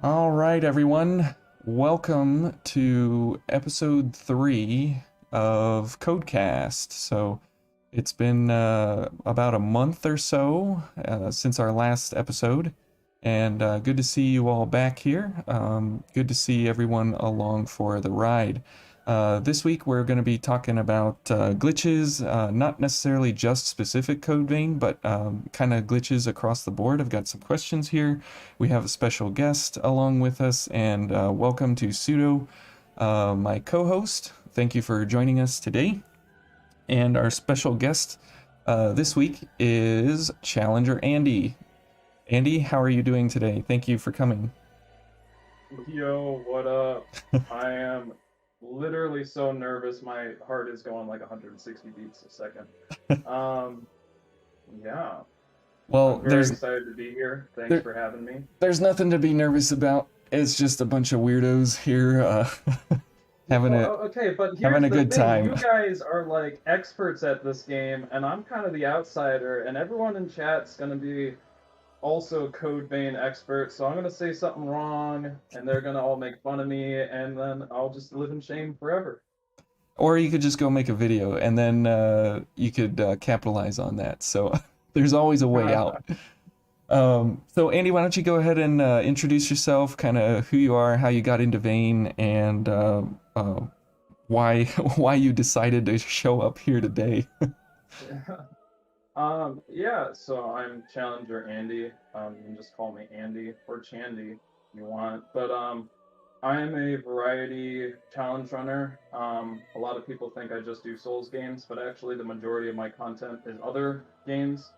All right, everyone. Welcome to episode 3 of Codecast. So it's been about a month or so since our last episode, and good to see you all back here. Good to see everyone along for the ride. This week we're going to be talking about glitches, not necessarily just specific code vein, but kind of glitches across the board. I've got some questions here. We have a special guest along with us, and welcome to Pseudo, my co-host. Thank you for joining us today. And our special guest this week is Challenger Andy. Andy, how are you doing today? Thank you for coming. Yo, what up? I am literally so nervous. My heart is going like 160 beats a second. Um, yeah, Well, I'm very excited to be here. Thanks there for having me. there's nothing to be nervous about. It's just a bunch of weirdos here having a Okay, but having here's a the good thing. time. You guys are like experts at this game, and I'm kind of the outsider, and everyone in chat's gonna be also code vein experts, so I'm gonna say something wrong, and they're gonna all make fun of me, and then I'll just live in shame forever. Or you could just go make a video and then you could capitalize on that. So there's always a way out. So Andy, why don't you go ahead and introduce yourself, kind of who you are, how you got into Vane, and why why you decided to show up here today. Yeah, so I'm Challenger Andy. You can just call me Andy or Chandy if you want. But I am a variety challenge runner. A lot of people think I just do Souls games, but actually the majority of my content is other games.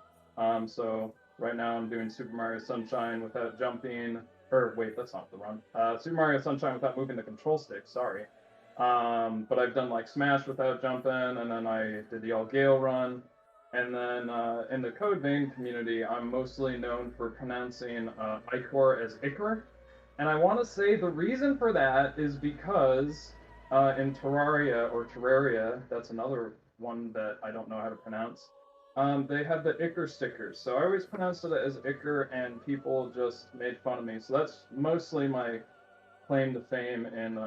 So right now I'm doing Super Mario Sunshine without jumping, or wait, that's not the run. Super Mario Sunshine without moving the control stick, sorry. But I've done like Smash without jumping, and then I did the All Gale run. And then in the Code Vein community, I'm mostly known for pronouncing Ichor as Ichor. And I want to say the reason for that is because in Terraria or Terraria, that's another one that I don't know how to pronounce, they have the Ichor stickers. So I always pronounced it as Ichor, and people just made fun of me. So that's mostly my claim to fame in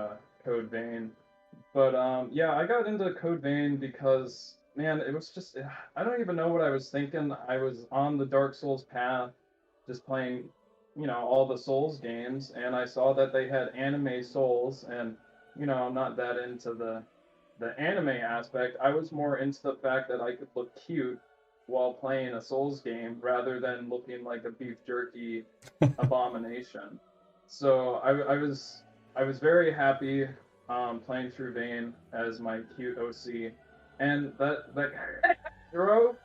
Code Vein. But yeah, I got into Code Vein because man, it was just I don't even know what I was thinking. I was on the Dark Souls path, just playing, all the Souls games, and I saw that they had anime Souls, and I'm not that into the anime aspect. I was more into the fact that I could look cute while playing a Souls game rather than looking like a beef jerky abomination. So I was very happy playing through Vane as my cute OC, and that hero,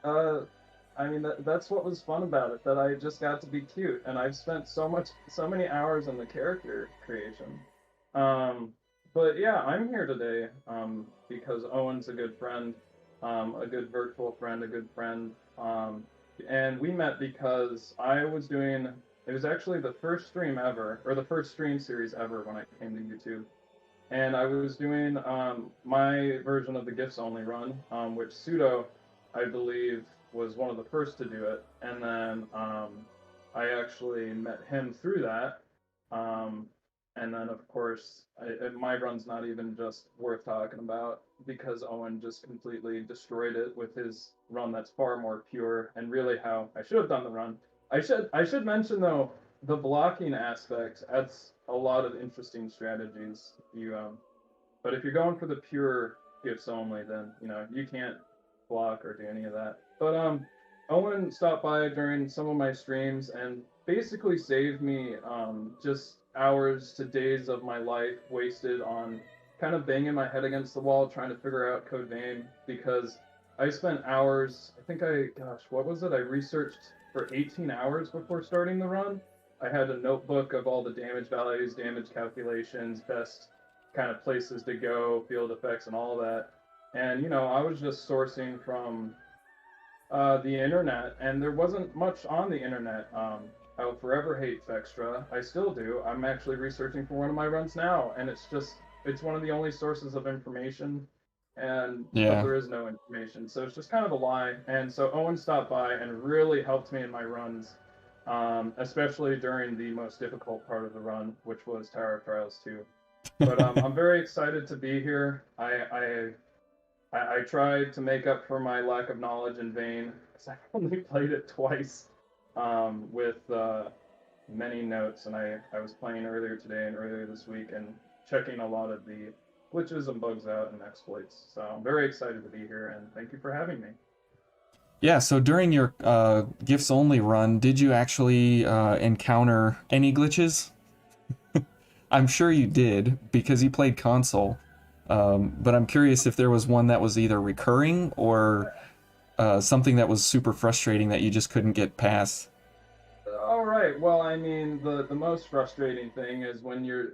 uh, I mean that's what was fun about it. That I just got to be cute, and I've spent so many hours in the character creation. Um, but yeah, I'm here today because Owen's a good friend, a good virtual friend, a good friend. And we met because I was doing. It was actually the first stream ever, or the first stream series ever when I came to YouTube, and I was doing my version of the gifts only run, which Pseudo, I believe, was one of the first to do it, and then I actually met him through that, um, and then of course my run's not even just worth talking about because Owen just completely destroyed it with his run that's far more pure and really how I should have done the run. I should mention though the blocking aspect adds a lot of interesting strategies. But if you're going for the pure gifts only, then you can't block or do any of that. But Owen stopped by during some of my streams and basically saved me just hours to days of my life wasted on kind of banging my head against the wall trying to figure out code name because I spent hours. I think gosh, what was it? I researched for 18 hours before starting the run. I had a notebook of all the damage values, damage calculations, best kind of places to go, field effects, and all that. And I was just sourcing from the internet, and there wasn't much on the internet. I'll forever hate Fextra. I still do. I'm actually researching for one of my runs now, and it's one of the only sources of information, but Yeah. there is no information, so it's just kind of a lie. And so Owen stopped by and really helped me in my runs especially during the most difficult part of the run, which was Tower of Trials 2. But I'm very excited to be here. I tried to make up for my lack of knowledge in vain, because I only played it twice with many notes, and I was playing earlier today and earlier this week and checking a lot of the glitches and bugs out and exploits. So I'm very excited to be here, and thank you for having me. Yeah, so during your gifts only run, did you actually encounter any glitches? I'm sure you did because you played console. But I'm curious if there was one that was either recurring or something that was super frustrating that you just couldn't get past. All right. Well, I mean, the most frustrating thing is when you're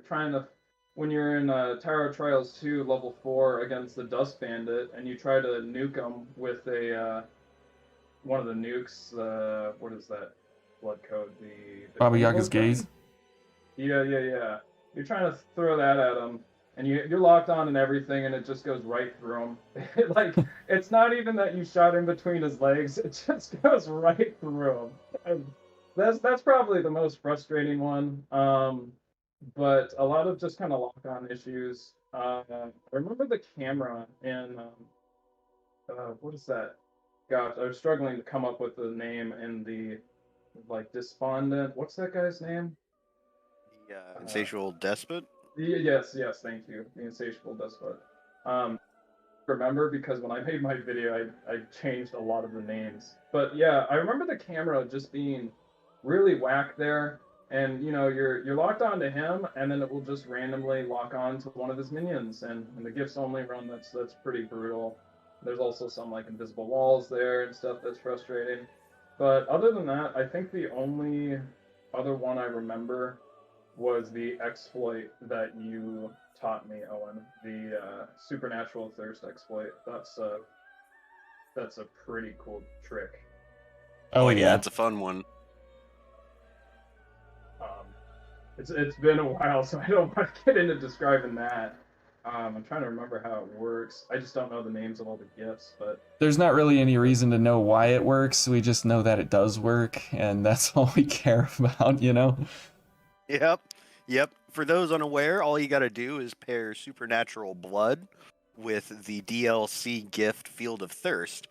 in Tower of Trials 2 level 4 against the Dust Bandit and you try to nuke him with a one of the nukes. What is that blood code? The Baba Yaga's gaze. Yeah. You're trying to throw that at him, and you're locked on and everything, and it just goes right through him. Like, it's not even that you shot in between his legs; it just goes right through him. And that's probably the most frustrating one. But a lot of just kind of lock-on issues. I remember the camera in what is that? Gosh, I was struggling to come up with the name in the like despondent. What's that guy's name? The insatiable despot. Yes, thank you. The insatiable despot. Remember because when I made my video, I changed a lot of the names. But yeah, I remember the camera just being really whack there, and you know you're locked onto him, and then it will just randomly lock on to one of his minions, and in the gifts only run, that's pretty brutal. There's also some like invisible walls there and stuff that's frustrating. But other than that, I think the only other one I remember was the exploit that you taught me, Owen. The supernatural thirst exploit. That's a pretty cool trick. Oh yeah, it's a fun one. It's been a while, so I don't want to get into describing that. I'm trying to remember how it works. I just don't know the names of all the gifts, but there's not really any reason to know why it works. We just know that it does work, and that's all we care about, you know? Yep. For those unaware, all you gotta do is pair supernatural blood with the DLC gift Field of Thirst,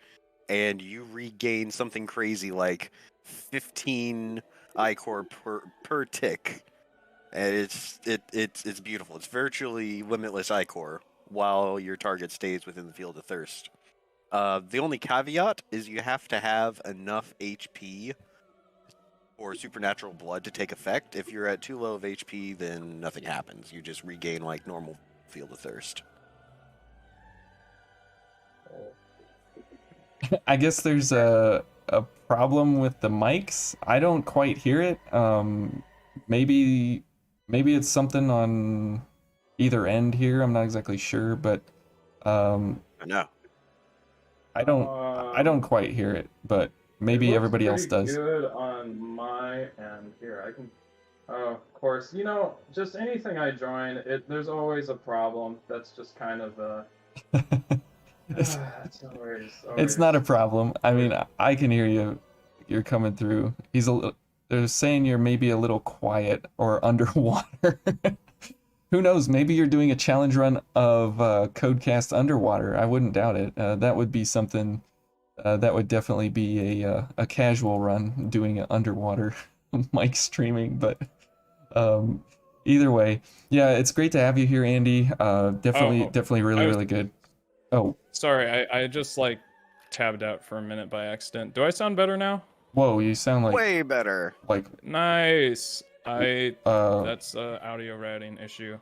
and you regain something crazy like 15 ichor per tick. And it's beautiful. It's virtually limitless ichor while your target stays within the Field of Thirst. The only caveat is you have to have enough HP for supernatural blood to take effect. If you're at too low of HP, then nothing happens. You just regain like normal Field of Thirst. I guess there's a problem with the mics. I don't quite hear it. Maybe it's something on either end here. I'm not exactly sure, but I know. I don't quite hear it, but maybe everybody else does. Good on my end here. I can. Oh, of course. You know, just anything I join, there's always a problem. That's just kind of It's not a problem. I mean, I can hear you. You're coming through. They're saying you're maybe a little quiet or underwater. Who knows? Maybe you're doing a challenge run of Codecast underwater. I wouldn't doubt it. That would be something. That would definitely be a casual run, doing an underwater mic streaming. But either way, yeah, it's great to have you here, Andy. Definitely really good. Oh, sorry, I just like tabbed out for a minute by accident. Do I sound better now? Whoa, you sound like way better. Like nice. That's a audio routing issue.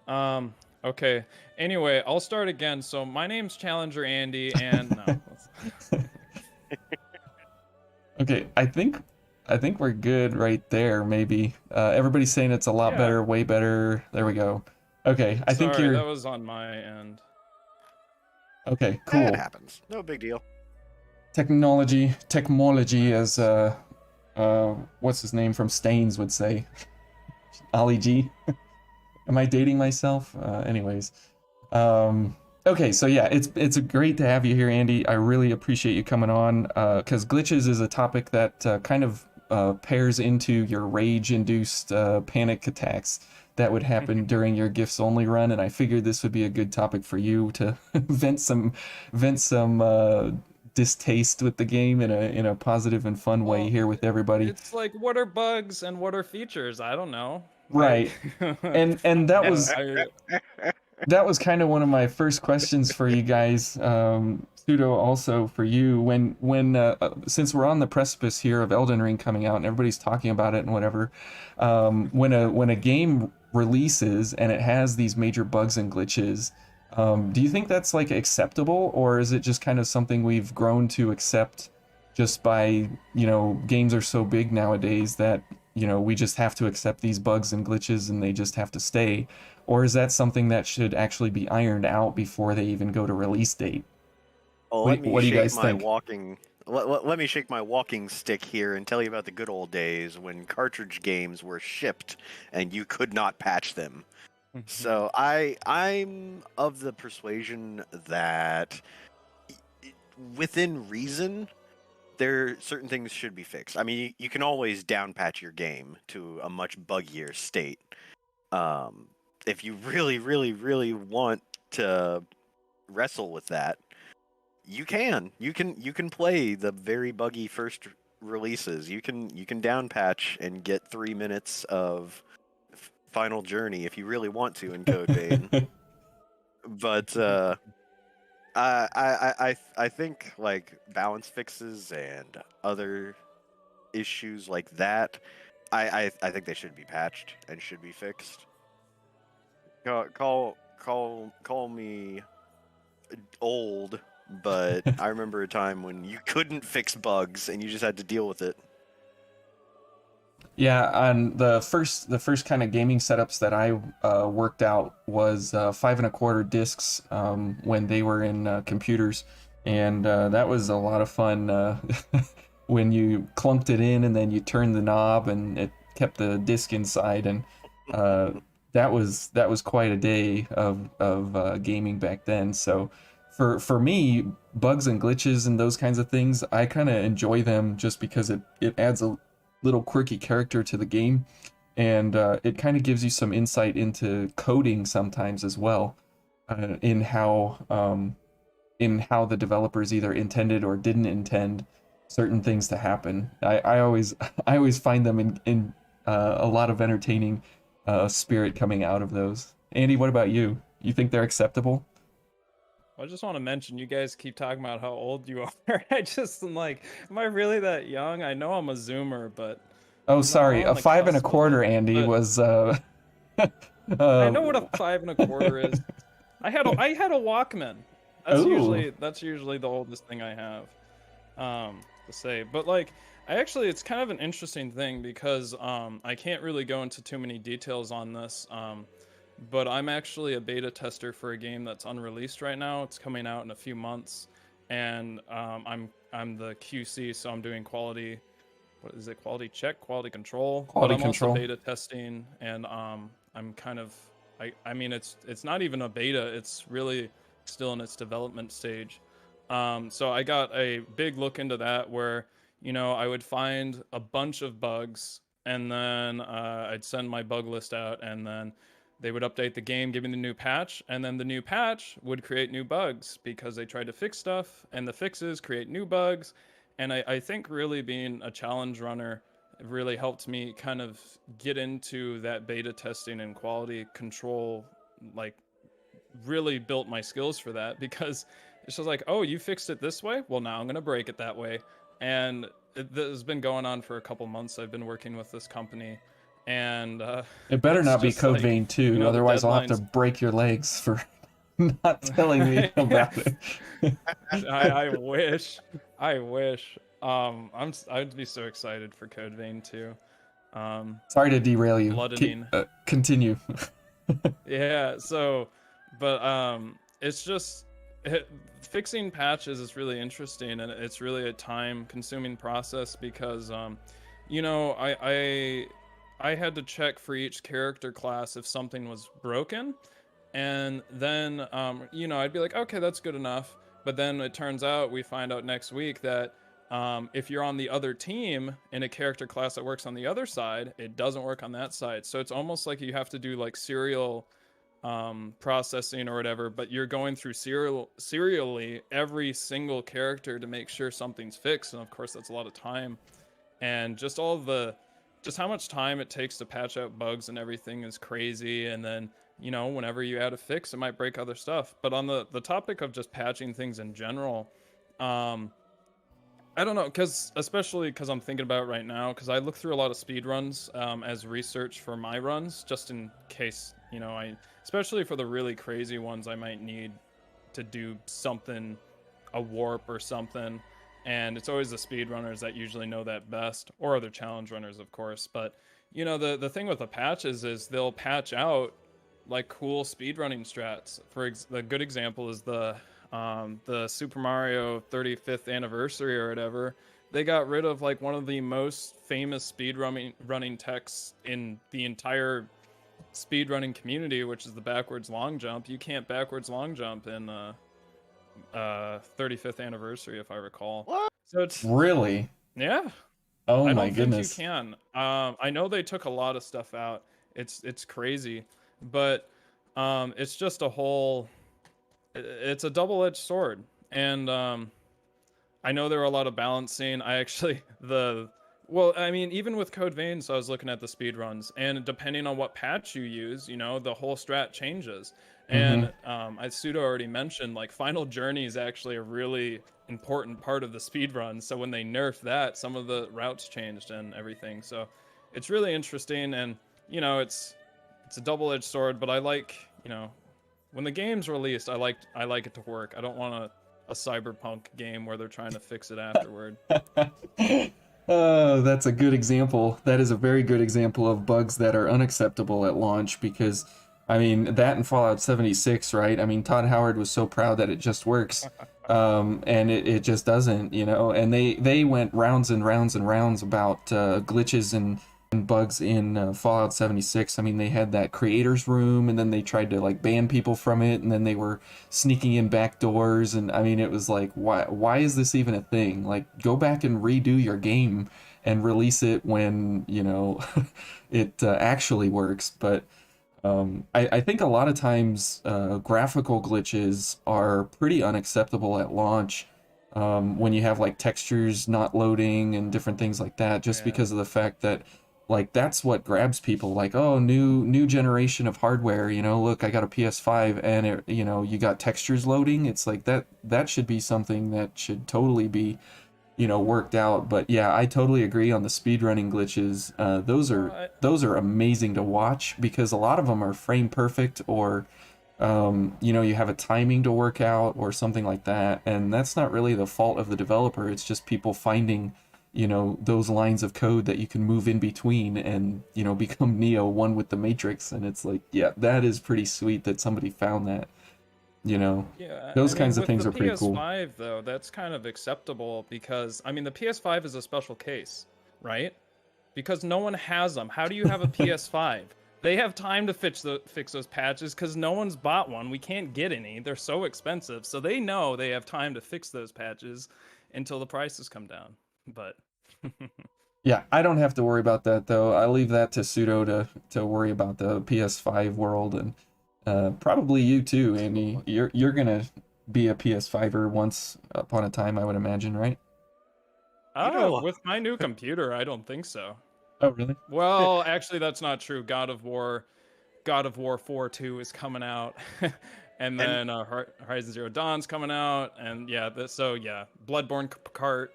Okay. Anyway, I'll start again. So my name's Challenger Andy, and no. Okay, I think we're good right there. Maybe everybody's saying it's a lot better, way better. There we go. Okay, I think you're. That was on my end. Okay, cool. It happens. No big deal. Technology, as what's his name from Stains would say. Ollie G. Am I dating myself? Anyways. Okay, so yeah, it's great to have you here, Andy. I really appreciate you coming on, because glitches is a topic that kind of pairs into your rage-induced panic attacks that would happen during your gifts only run, and I figured this would be a good topic for you to vent some distaste with the game in a positive and fun way here with everybody. It's like, what are bugs and what are features? I don't know. Right. And that was I, that was kind of one of my first questions for you guys. Pseudo, also for you, when since we're on the precipice here of Elden Ring coming out and everybody's talking about it and whatever, when a game releases and it has these major bugs and glitches, do you think that's like acceptable, or is it just kind of something we've grown to accept just by, games are so big nowadays that, we just have to accept these bugs and glitches and they just have to stay? Or is that something that should actually be ironed out before they even go to release date? Well, What do you guys think? Let me shake my walking stick here and tell you about the good old days when cartridge games were shipped and you could not patch them. So I'm of the persuasion that within reason, certain things should be fixed. I mean, you can always down patch your game to a much buggier state. If you really, really, really want to wrestle with that, you can play the very buggy first releases. You can down patch and get 3 minutes of final journey if you really want to in Code Vein. But I think like balance fixes and other issues like that, I think they should be patched and should be fixed. Call me old, but I remember a time when you couldn't fix bugs and you just had to deal with it. Yeah, on the first kind of gaming setups that I worked out was 5 1/4 discs when they were in computers, and that was a lot of fun when you clumped it in and then you turned the knob and it kept the disc inside, and that was quite a day of gaming back then. So for me, bugs and glitches and those kinds of things, I kind of enjoy them just because it adds a little quirky character to the game, and it kind of gives you some insight into coding sometimes as well, in how the developers either intended or didn't intend certain things to happen. I always find them in a lot of entertaining spirit coming out of those. Andy, what about you? You think they're acceptable? I just want to mention, you guys keep talking about how old you are. I just am like, am I really that young? I know I'm a Zoomer, but... Oh, sorry, a 5 1/4, Andy, but... was... I know what a 5 1/4 is. I had a Walkman. That's usually the oldest thing I have to say. But like, it's kind of an interesting thing because I can't really go into too many details on this. But I'm actually a beta tester for a game that's unreleased right now. It's coming out in a few months, and I'm the QC, so I'm doing quality. What is it? Quality check, quality control. Quality but I'm control. also beta testing, and I'm kind of I mean it's not even a beta. It's really still in its development stage. So I got a big look into that where I would find a bunch of bugs, and then I'd send my bug list out, and then they would update the game, give me the new patch, and then the new patch would create new bugs because they tried to fix stuff, and the fixes create new bugs. And I think really being a challenge runner really helped me kind of get into that beta testing and quality control, like really built my skills for that, because it's just like, oh, you fixed it this way? Well, now I'm going to break it that way. And this has been going on for a couple months. I've been working with this company. And it better not be Code Vein 2, otherwise I'll have to break your legs for not telling me about it. I wish. I'd be so excited for Code Vein 2. Sorry to derail you. Continue. Yeah. So, but it's just fixing patches is really interesting, and it's really a time-consuming process because I had to check for each character class if something was broken, and then I'd be like, okay, that's good enough. But then it turns out we find out next week that If you're on the other team in a character class that works on the other side, it doesn't work on that side. So it's almost like you have to do like serial processing or whatever, but you're going through serially every single character to make sure something's fixed. And of course, that's a lot of time. And just how much time it takes to patch out bugs and everything is crazy. And then, whenever you add a fix, it might break other stuff. But on the topic of just patching things in general, I don't know, especially because I'm thinking about it right now, because I look through a lot of speed runs as research for my runs, just in case, especially for the really crazy ones, I might need to do something, a warp or something. And it's always the speedrunners that usually know that best, or other challenge runners, of course. But, the thing with the patches is they'll patch out like cool speedrunning strats. The good example is the Super Mario 35th anniversary or whatever. They got rid of like one of the most famous running techs in the entire speedrunning community, which is the backwards long jump. You can't backwards long jump in 35th anniversary, if I recall. What? So it's Really? yeah. Oh I my don't goodness. think you can. I know they took a lot of stuff out. It's crazy, but it's just a whole. It's a double-edged sword, and I know there are a lot of balancing. Even with Code Veins, I was looking at the speed runs, and depending on what patch you use, the whole strat changes. And as Pseudo already mentioned, like Final Journey is actually a really important part of the speed run. So when they nerfed that, some of the routes changed and everything. So it's really interesting, and it's a double-edged sword. But I like, when the game's released, I like it to work. I don't want a cyberpunk game where they're trying to fix it afterward. Oh, that's a good example. That is a very good example of bugs that are unacceptable at launch, because that and Fallout 76, right? Todd Howard was so proud that it just works, and it just doesn't, and they went rounds and rounds and rounds about glitches and bugs in Fallout 76. They had that creators room, and then they tried to like ban people from it, and then they were sneaking in back doors, and it was like, why is this even a thing? Like, go back and redo your game and release it when it actually works. But I think a lot of times graphical glitches are pretty unacceptable at launch, when you have like textures not loading and different things like that, just because of the fact that like that's what grabs people. Like, oh, new generation of hardware, look, I got a PS5 and it, you got textures loading. It's like that should be something that should totally be worked out. But yeah, I totally agree on the speedrunning glitches. Those are amazing to watch, because a lot of them are frame perfect, or you have a timing to work out or something like that, and that's not really the fault of the developer. It's just people finding those lines of code that you can move in between and become Neo, one with the Matrix. And it's like, yeah, that is pretty sweet that somebody found that. Those kinds of things are pretty cool. With the PS5, though, that's kind of acceptable, because the PS5 is a special case, right? Because no one has them. How do you have a PS5? They have time to fix those patches because no one's bought one. We can't get any. They're so expensive. So they know they have time to fix those patches until the prices come down. But yeah, I don't have to worry about that, though. I leave that to Pseudo to worry about the PS5 world, and probably you too, Andy. You're gonna be a PS5er once upon a time, I would imagine, right? With my new computer, I don't think so. Oh, really? Well, actually, that's not true. God of War 4-2 is coming out, and then Horizon Zero Dawn's coming out, and Bloodborne cart.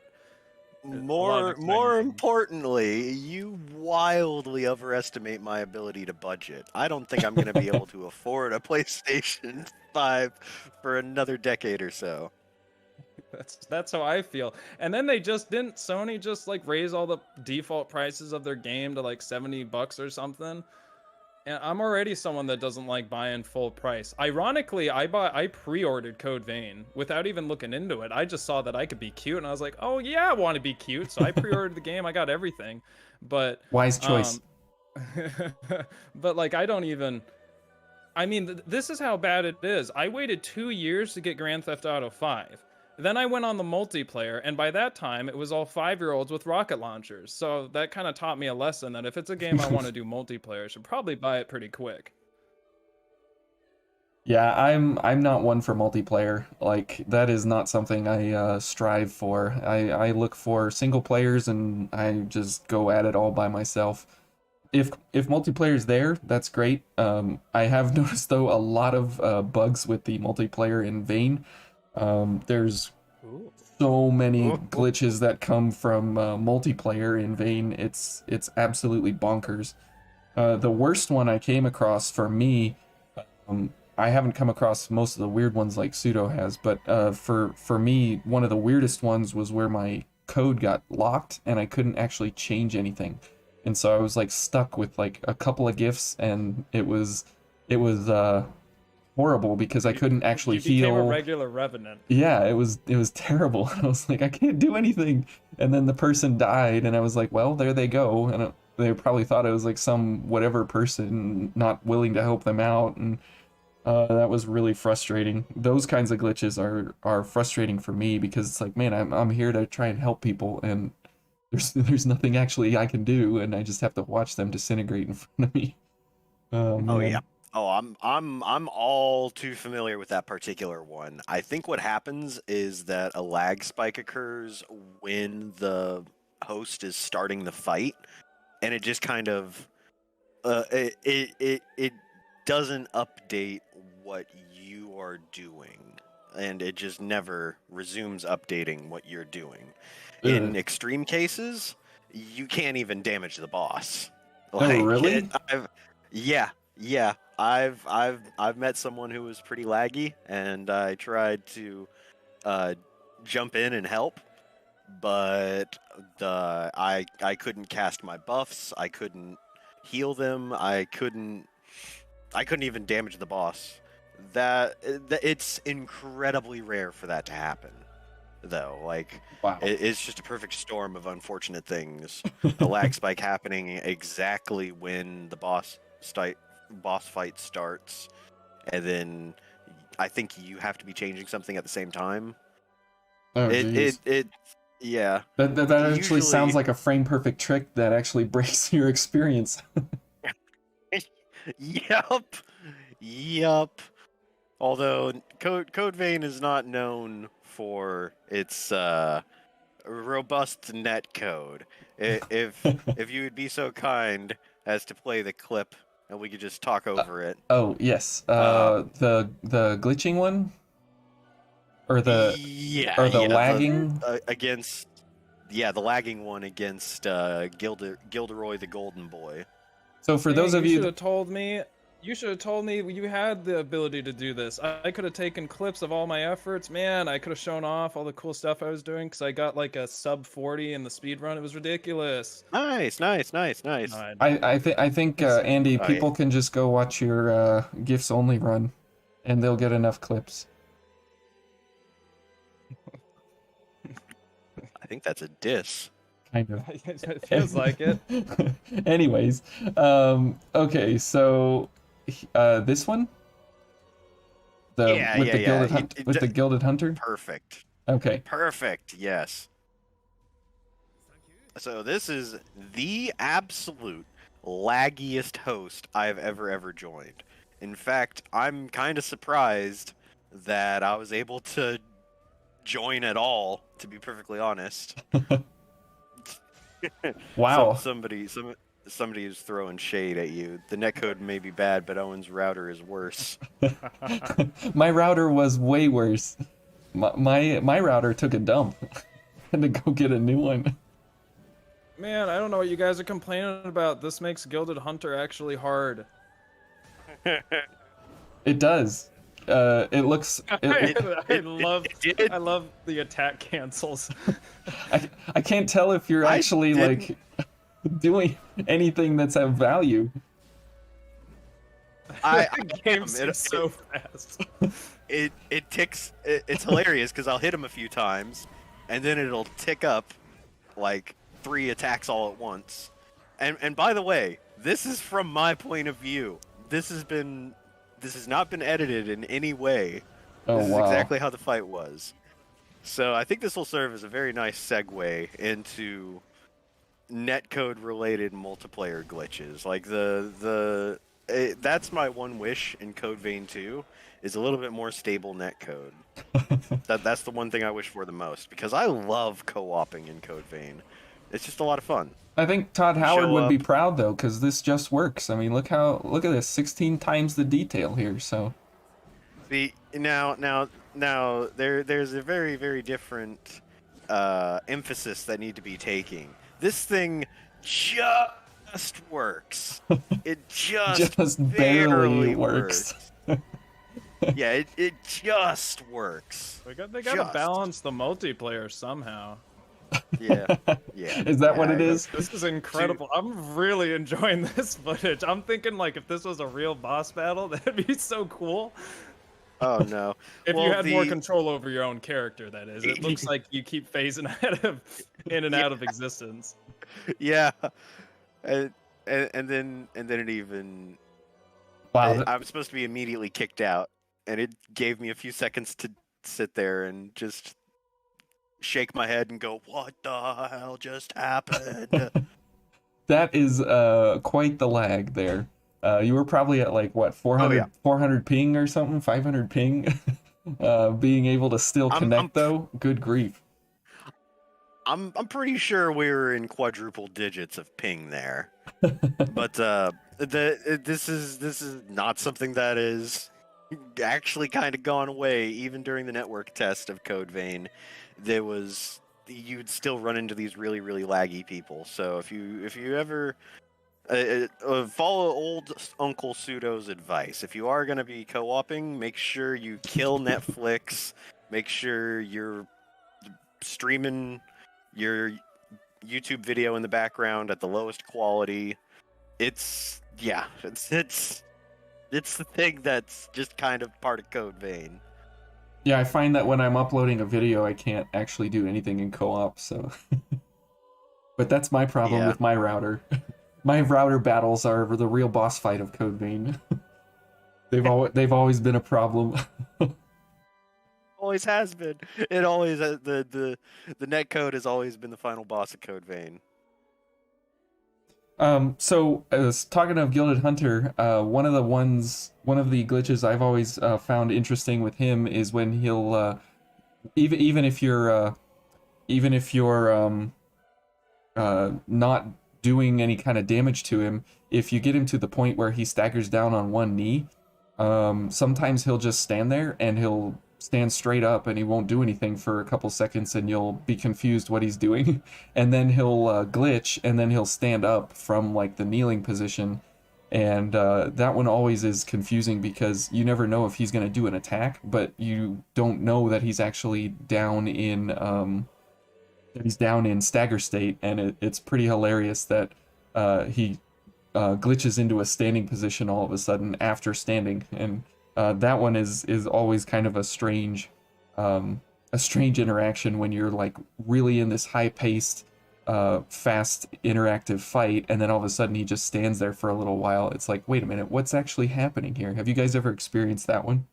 More importantly, you wildly overestimate my ability to budget. I don't think I'm going to be able to afford a PlayStation 5 for another decade or so. That's how I feel. And then Sony just like raise all the default prices of their game to like $70 or something. And I'm already someone that doesn't like buying full price. Ironically, I pre-ordered Code Vein without even looking into it. I just saw that I could be cute, and I was like, oh yeah, I want to be cute. So I pre-ordered the game. I got everything. But wise choice. But like, I don't even. This is how bad it is. I waited 2 years to get Grand Theft Auto 5. Then I went on the multiplayer, and by that time, it was all 5-year-olds with rocket launchers. So that kind of taught me a lesson that if it's a game I want to do multiplayer, I should probably buy it pretty quick. Yeah, I'm not one for multiplayer. Like that is not something I strive for. I look for single players and I just go at it all by myself. If multiplayer's there, that's great. I have noticed though a lot of bugs with the multiplayer in Vayne. There's Ooh. so many glitches that come from multiplayer in Vayne. It's absolutely bonkers. The worst one I came across for me, I haven't come across most of the weird ones like Pseudo has, but for me, one of the weirdest ones was where my code got locked and I couldn't actually change anything. And so I was like stuck with like a couple of gifts, and it was horrible because I couldn't actually You became heal. a regular revenant. Yeah, it was terrible. I was like, I can't do anything. And then the person died, and I was like, well, there they go. And they probably thought I was like some whatever person not willing to help them out, and that was really frustrating. Those kinds of glitches are frustrating for me because it's like, man, I'm here to try and help people, and there's nothing actually I can do, and I just have to watch them disintegrate in front of me. Oh Man. yeah. Oh, I'm all too familiar with that particular one. I think what happens is that a lag spike occurs when the host is starting the fight, and it just kind of it doesn't update what you are doing, and it just never resumes updating what you're doing. In extreme cases, you can't even damage the boss. Oh, really? Yeah. I've met someone who was pretty laggy, and I tried to jump in and help, but I couldn't cast my buffs. I couldn't heal them. I couldn't even damage the boss. That it's incredibly rare for that to happen, though. Like, Wow. it's just a perfect storm of unfortunate things. A lag spike happening exactly when the boss fight starts, and then I think you have to be changing something at the same time. Oh, geez. Yeah. That actually sounds like a frame perfect trick that actually breaks your experience. Yup. Although Code Vein is not known for its robust netcode. If you would be so kind as to play the clip, and we could just talk over it. Oh yes, the glitching one, or the lagging against the lagging one against Gilderoy the Golden Boy. So for those of you should have told me. You should have told me you had the ability to do this. I could have taken clips of all my efforts. Man, I could have shown off all the cool stuff I was doing because I got like a sub 40 in the speed run. It was ridiculous. Nice. I think Andy, people can just go watch your GIFs only run, and they'll get enough clips. I think that's a diss. Kind of. It feels like it. Anyways, okay, so this one, the Gilded Hunter. Perfect. Okay. Perfect. Yes. So this is the absolute laggiest host I've ever joined. In fact, I'm kind of surprised that I was able to join at all, to be perfectly honest. Wow. Somebody is throwing shade at you. The netcode may be bad, but Owen's router is worse. My router was way worse. My router took a dump. Had to go get a new one. Man, I don't know what you guys are complaining about. This makes Gilded Hunter actually hard. It does. It looks. I love the attack cancels. I can't tell if you're actually like doing anything that's of value. The game seems so fast. It ticks. It's hilarious because I'll hit him a few times, and then it'll tick up like 3 attacks all at once. And by the way, this is from my point of view. This has not been edited in any way. Oh, this is wow. exactly how the fight was. So I think this will serve as a very nice segue into netcode related multiplayer glitches. Like that's my one wish in Code Vein 2 is a little bit more stable netcode. That's the one thing I wish for the most because I love co-oping in Code Vein. It's just a lot of fun. I think Todd You Howard show would be up- proud though, because this just works. I mean, look at this, 16 times the detail here. So See now there's a very very different emphasis that need to be taking. This thing just works. It just barely works. Yeah, it just works. They gotta Just. balance the multiplayer somehow. Yeah, yeah. Is that what Yeah, it is? This is incredible. I'm really enjoying this footage. I'm thinking like if this was a real boss battle, that'd be so cool. Oh no. If Well, you had more the- control over your own character, that is. It looks like you keep phasing in and out of existence. Yeah. And then it even Wow. I'm supposed to be immediately kicked out, and it gave me a few seconds to sit there and just shake my head and go, "What the hell just happened?" That is quite the lag there. You were probably at like what 400 yeah. 400 ping or something, 500 ping. Being able to still connect though, good grief. I'm pretty sure we were in quadruple digits of ping there, but this is not something that is actually kind of gone away. Even during the network test of Code Vein, you'd still run into these really really laggy people. So if you ever follow old Uncle Pseudo's advice, if you are going to be co-oping, make sure you kill Netflix. Make sure you're streaming your YouTube video in the background at the lowest quality. It's the thing that's just kind of part of Code Vein. Yeah, I find that when I'm uploading a video, I can't actually do anything in co-op. So, but that's my problem Yeah. with my router. My router battles are the real boss fight of Code Vein. They've always been a problem. Always has been. It always the netcode has always been the final boss of Code Vein. So talking of Gilded Hunter, one of the glitches I've always found interesting with him is when he'll even if you're not doing any kind of damage to him, if you get him to the point where he staggers down on one knee, sometimes he'll just stand there and he'll stand straight up and he won't do anything for a couple seconds and you'll be confused what he's doing. And then he'll glitch and then he'll stand up from like the kneeling position. And that one always is confusing because you never know if he's going to do an attack, but you don't know that he's actually down in stagger state. And it's pretty hilarious that he glitches into a standing position all of a sudden after standing. And that one is always kind of a strange interaction when you're like really in this high-paced, fast interactive fight, and then all of a sudden he just stands there for a little while. It's like, wait a minute, what's actually happening here? Have you guys ever experienced that one?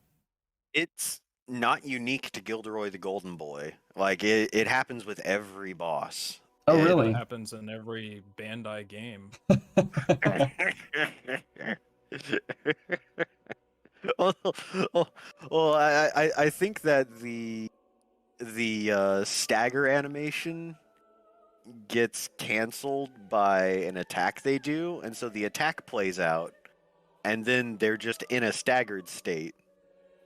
It's not unique to Gilderoy the Golden Boy. Like it happens with every boss. Oh, It- really? It happens in every Bandai game. well, I think that the stagger animation gets canceled by an attack they do, and so the attack plays out, and then they're just in a staggered state,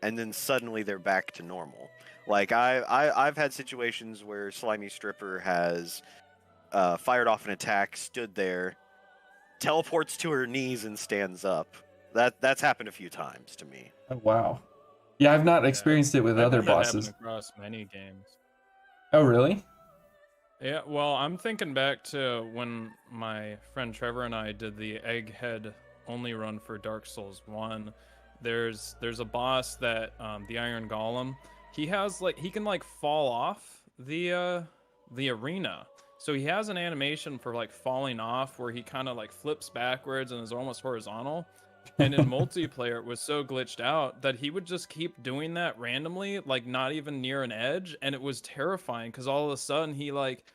and then suddenly they're back to normal. Like I've had situations where Slimy Stripper has fired off an attack, stood there, teleports to her knees, and stands up. That's happened a few times to me. Oh, wow. Yeah, I've not experienced it with I've other had that happen bosses. across many games. Oh, really? Yeah, well, I'm thinking back to when my friend Trevor and I did the Egghead only run for Dark Souls 1. There's a boss that the Iron Golem, he can like fall off the arena. So he has an animation for like falling off where he kind of like flips backwards and is almost horizontal. And in multiplayer, it was so glitched out that he would just keep doing that randomly, like not even near an edge, and it was terrifying because all of a sudden he like,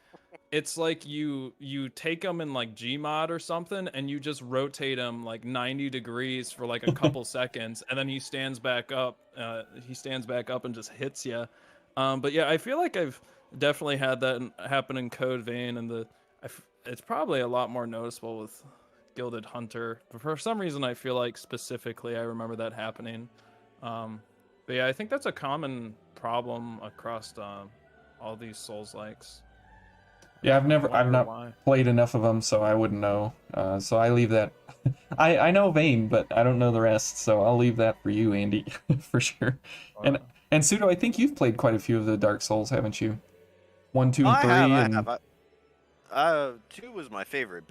it's like you take him in like Gmod or something, and you just rotate him like 90 degrees for like a couple seconds, and then he stands back up. He stands back up and just hits you. But yeah, I feel like I've definitely had that happen in Code Vein, and it's probably a lot more noticeable with Gilded Hunter. But for some reason, I feel like specifically I remember that happening. But yeah, I think that's a common problem across all these Souls likes. Yeah, I've Wonder not why. played enough of them, so I wouldn't know. So I leave that. I know Vayne, but I don't know the rest, so I'll leave that for you, Andy, for sure. And Uh, and Pseudo, I think you've played quite a few of the Dark Souls, haven't you? 1, 2, and I 3, have, I and have. 2 was my favorite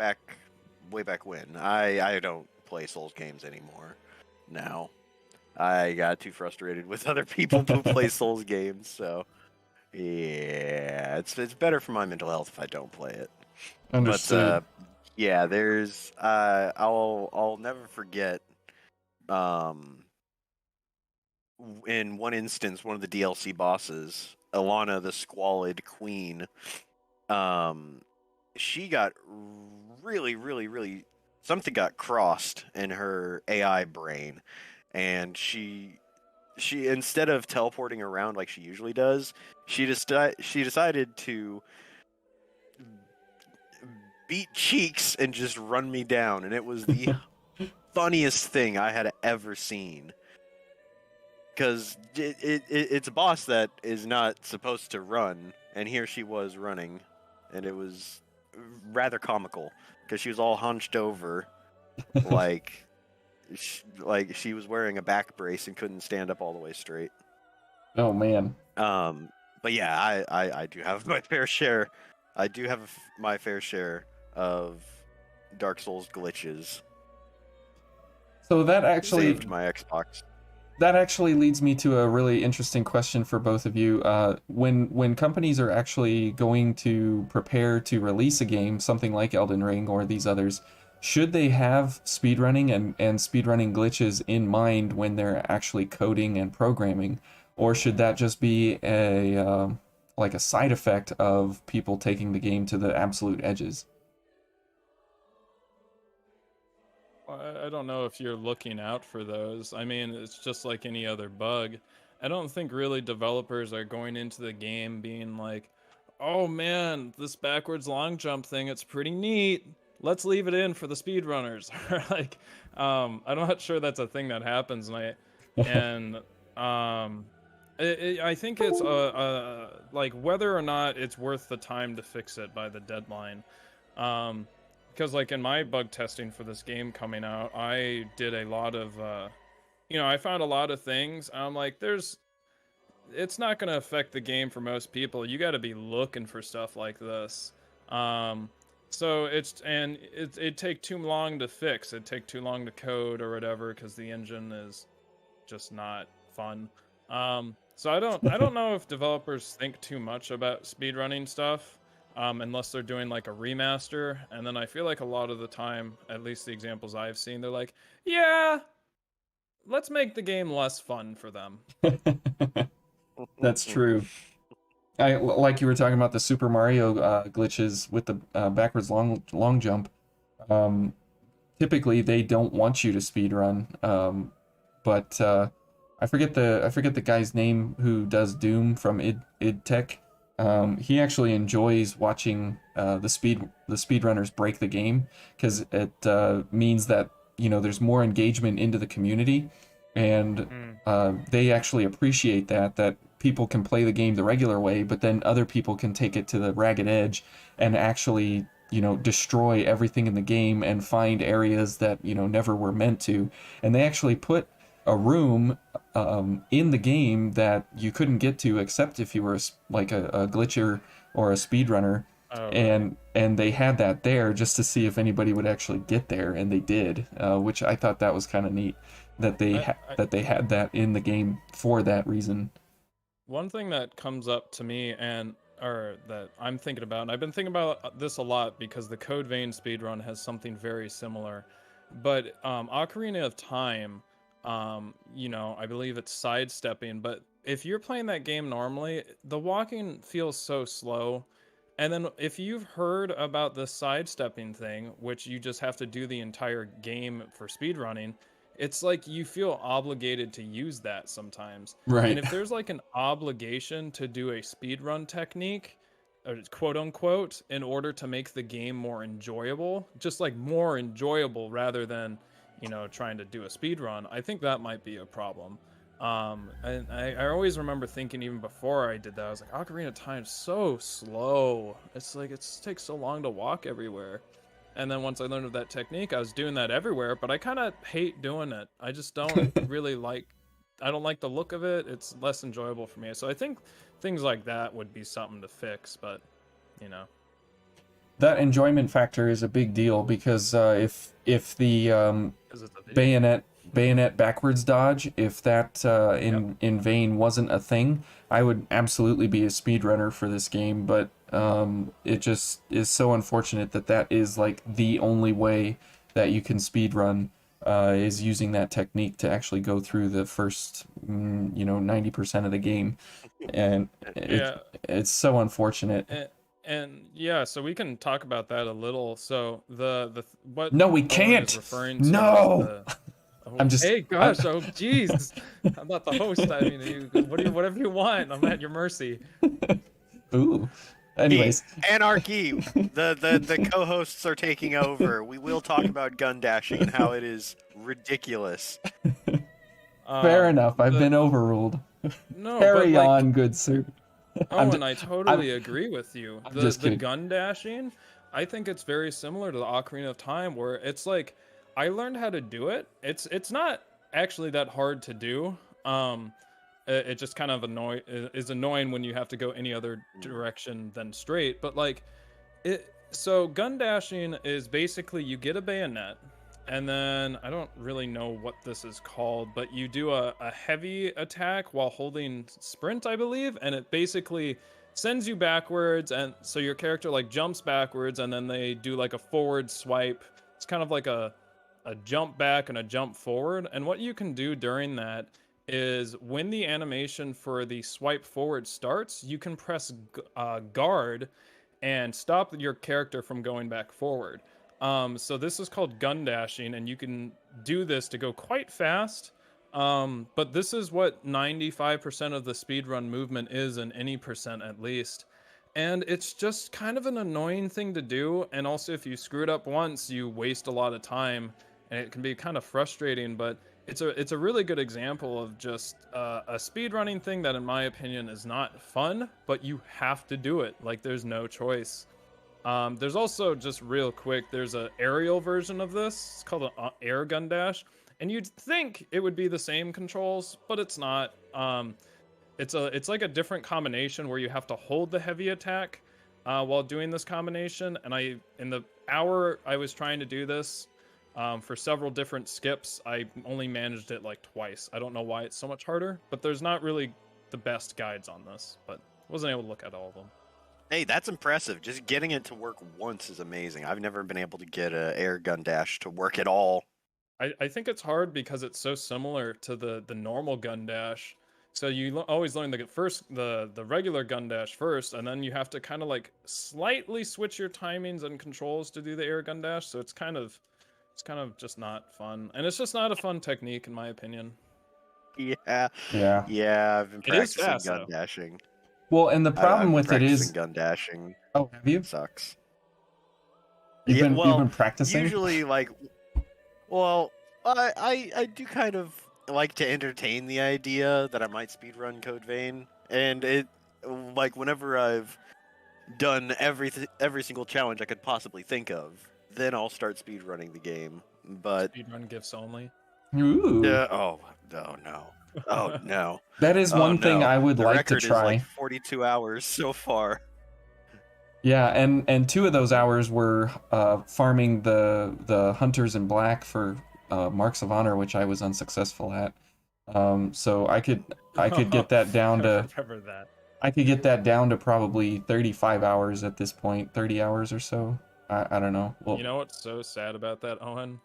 way back when. I don't play Souls games anymore now. I got too frustrated with other people who play Souls games, so yeah, it's better for my mental health if I don't play it. understood. But yeah, there's I'll never forget in one instance, one of the DLC bosses, Alana the Squalid Queen, she got really something got crossed in her AI brain, and she instead of teleporting around like she usually does, she decided to beat cheeks and just run me down, and it was the funniest thing I had ever seen. Because it's a boss that is not supposed to run, and here she was running, and it was rather comical because she was all hunched over, like she was wearing a back brace and couldn't stand up all the way straight. Oh man. But yeah, I do have my fair share. I do have my fair share of Dark Souls glitches. So that actually Saved my Xbox. leads me to a really interesting question for both of you. When companies are actually going to prepare to release a game, something like Elden Ring or these others, should they have speedrunning and speedrunning glitches in mind when they're actually coding and programming, or should that just be like a side effect of people taking the game to the absolute edges? I don't know if you're looking out for those. I mean, it's just like any other bug. I don't think really developers are going into the game being like, oh man, this backwards long jump thing, it's pretty neat. Let's leave it in for the speedrunners. Or like, I'm not sure that's a thing that happens. And I think it's like whether or not it's worth the time to fix it by the deadline. Because like in my bug testing for this game coming out, I did a lot of, I found a lot of things. I'm like, it's not going to affect the game for most people. You got to be looking for stuff like this. So it take too long to fix. It take too long to code or whatever because the engine is just not fun. So I don't know if developers think too much about speedrunning stuff. Unless they're doing like a remaster, and then I feel like a lot of the time, at least the examples I've seen, they're like, yeah, let's make the game less fun for them. That's true. Like you were talking about the Super Mario glitches with the backwards long jump. Typically, they don't want you to speedrun. But I forget the guy's name who does Doom from id Tech. He actually enjoys watching the speedrunners break the game because it means that there's more engagement into the community, and they actually appreciate that people can play the game the regular way, but then other people can take it to the ragged edge and actually destroy everything in the game and find areas that never were meant to, and they actually put a room in the game that you couldn't get to except if you were like a glitcher or a speedrunner. Oh, and they had that there just to see if anybody would actually get there, and they did, which I thought that was kind of neat that they had that in the game for that reason. One thing that comes up to me or that I'm thinking about, and I've been thinking about this a lot because the Code Vein speedrun has something very similar. But Ocarina of Time, you know, I believe it's sidestepping, but if you're playing that game normally, the walking feels so slow. And then if you've heard about the sidestepping thing, which you just have to do the entire game for speedrunning, it's like you feel obligated to use that sometimes. And Right. if there's like an obligation to do a speedrun technique, quote unquote, in order to make the game more enjoyable, just like more enjoyable rather than, you know, trying to do a speedrun, I think that might be a problem. And I always remember thinking even before I did that, I was like, Ocarina of Time's so slow. It's like it takes so long to walk everywhere. And then once I learned of that technique, I was doing that everywhere, but I kind of hate doing it. I just don't really like, I don't like the look of it. It's less enjoyable for me. So I think things like that would be something to fix, but you know. That enjoyment factor is a big deal because if the 'Cause it's a video. bayonet backwards dodge, if that in vain wasn't a thing, I would absolutely be a speedrunner for this game. But it just is so unfortunate that that is like the only way that you can speedrun is using that technique to actually go through the first 90% of the game, and Yeah. it's so unfortunate. And yeah, so we can talk about that a little. So the what No, we Owen can't. is referring to is No. oh, I'm just- hey gosh, oh jeez, I'm not the host. I mean, whatever you want, I'm at your mercy. Ooh. Anyways, Anarchy. The co-hosts are taking over. We will talk about gun dashing and how it is ridiculous. fair enough. I've the- been overruled. No, Carry but like, on, good sir. I'm Owen, ju- I totally agree with you. I'm The just the kidding. gun dashing, I think it's very similar to the Ocarina of Time, where it's like I learned how to do it. It's not actually that hard to do. It just kind of is annoying when you have to go any other direction than straight. But like so gun dashing is basically you get a bayonet, and then I don't really know what this is called, but you do a heavy attack while holding sprint, I believe, and it basically sends you backwards, and so your character like jumps backwards, and then they do like a forward swipe. It's kind of like a jump back and a jump forward, and what you can do during that is when the animation for the swipe forward starts, you can press guard and stop your character from going back forward. So this is called gun dashing, and you can do this to go quite fast. But this is what 95% of the speedrun movement is, in any percent at least. And it's just kind of an annoying thing to do. And also, if you screw it up once, you waste a lot of time, and it can be kind of frustrating. But it's a really good example of just a speedrunning thing that, in my opinion, is not fun, but you have to do it. Like, there's no choice. There's also, just real quick, there's an aerial version of this. It's called an air gun dash, and you'd think it would be the same controls, but it's not. It's like a different combination where you have to hold the heavy attack while doing this combination. And in the hour I was trying to do this, for several different skips, I only managed it like twice. I don't know why it's so much harder, but there's not really the best guides on this, but wasn't able to look at all of them. Hey, that's impressive. Just getting it to work once is amazing. I've never been able to get a air gun dash to work at all. I think it's hard because it's so similar to the normal gun dash. So you always learn the regular gun dash first, and then you have to kind of like slightly switch your timings and controls to do the air gun dash. So it's kind of just not fun, and it's just not a fun technique in my opinion. Yeah. Yeah. Yeah, I've been It is practicing fast, gun though. dashing. Well, and the I've problem been with it is, practicing gun dashing. oh, have you? It sucks. You've Yeah, been well, you've been practicing. Usually, like, well, I do kind of like to entertain the idea that I might speedrun Code Vein, and it, like, whenever I've done every single challenge I could possibly think of, then I'll start speedrunning the game. But Speedrun gifts only. Ooh. oh no, oh no, That is oh, one thing no. I would The like to record is try. like 42 hours so far. Yeah, and 2 of those hours were farming the hunters in black for marks of honor, which I was unsuccessful at. So I could get that down I to remember that. I could get that down to probably 35 hours at this point, 30 hours or so. I don't know. Well, You know what's so sad about that, Owen?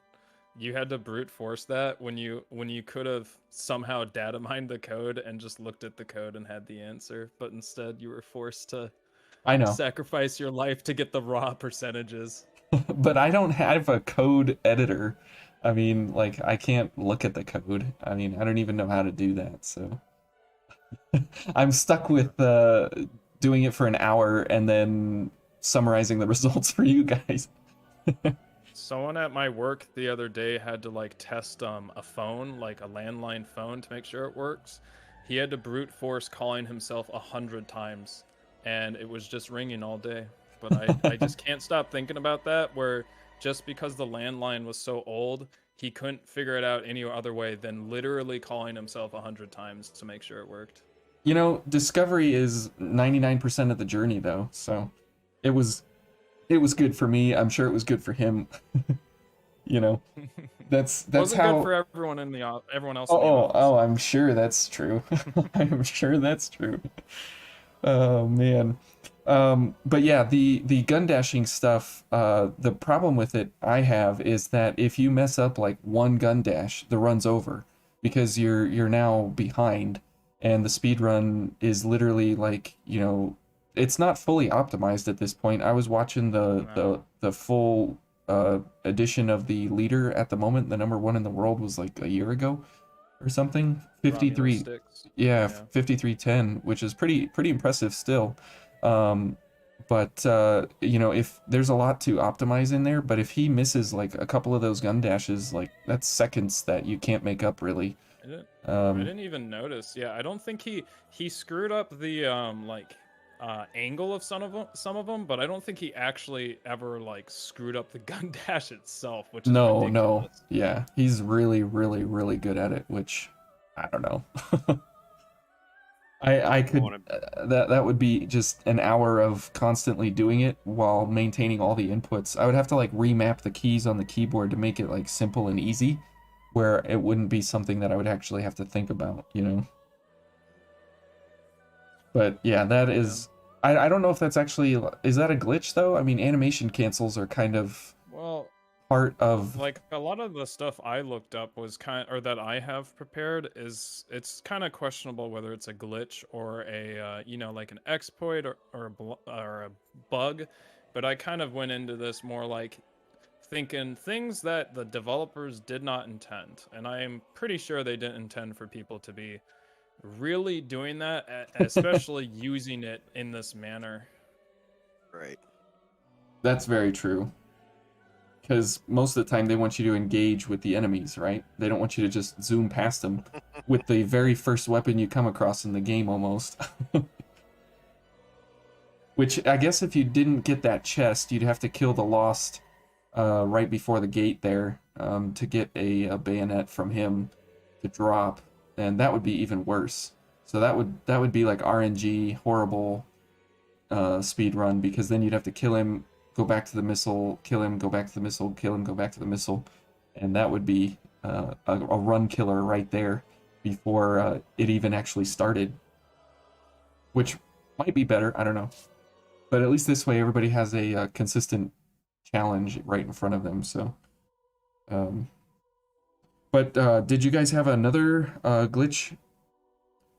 you had to brute force that when you could have somehow data mined the code and just looked at the code and had the answer, but instead you were forced to I know, sacrifice your life to get the raw percentages. but I don't have a code editor. I mean, like, I can't look at the code. I mean, I don't even know how to do that. So I'm stuck with doing it for an hour and then summarizing the results for you guys. Someone at my work the other day had to like test a phone, like a landline phone, to make sure it works. He had to brute force calling himself 100 times, and it was just ringing all day. But I just can't stop thinking about that, where just because the landline was so old, he couldn't figure it out any other way than literally calling himself 100 times to make sure it worked. You know, discovery is 99% of the journey, though. So it was good for me. I'm sure it was good for him. You know, that's Wasn't how. good for everyone in the everyone else. Oh, in the oh, office. oh, I'm sure that's true. I'm sure that's true. Oh man. But yeah, the gun dashing stuff, the problem with it I have is that if you mess up like one gun dash, the run's over because you're now behind, and the speed run is literally like, you know, it's not fully optimized at this point. I was watching the full edition of the leader at the moment. The number one in the world was like a year ago or something. 53, yeah, 5310, which is pretty impressive still. But you know, if there's a lot to optimize in there, but if he misses like a couple of those gun dashes, like that's seconds that you can't make up really. I didn't even notice. Yeah, I don't think he screwed up the angle of some of them, but I don't think he actually ever like screwed up the gun dash itself, which is ridiculous. No, yeah, he's really good at it, which I don't know. I could that would be just an hour of constantly doing it while maintaining all the inputs. I would have to like remap the keys on the keyboard to make it like simple and easy, where it wouldn't be something that I would actually have to think about, you know. But yeah, that is I don't know if that's actually, is that a glitch though? I mean, animation cancels are kind of part of, like, a lot of the stuff I looked up was or that I have prepared it's kind of questionable whether it's a glitch or a you know, like an exploit or a bug, but I kind of went into this more like thinking things that the developers did not intend, and I am pretty sure they didn't intend for people to be really doing that, especially using it in this manner. Right. That's very true. Because most of the time they want you to engage with the enemies, right? They don't want you to just zoom past them with the very first weapon you come across in the game almost. Which, I guess if you didn't get that chest, you'd have to kill the Lost right before the gate there to get a bayonet from him to drop, and that would be even worse. So that would be like RNG, horrible speed run, because then you'd have to kill him, go back to the missile, kill him, go back to the missile, kill him, go back to the missile, and that would be a run killer right there before it even actually started, which might be better, I don't know. But at least this way everybody has a consistent challenge right in front of them. So but did you guys have another glitch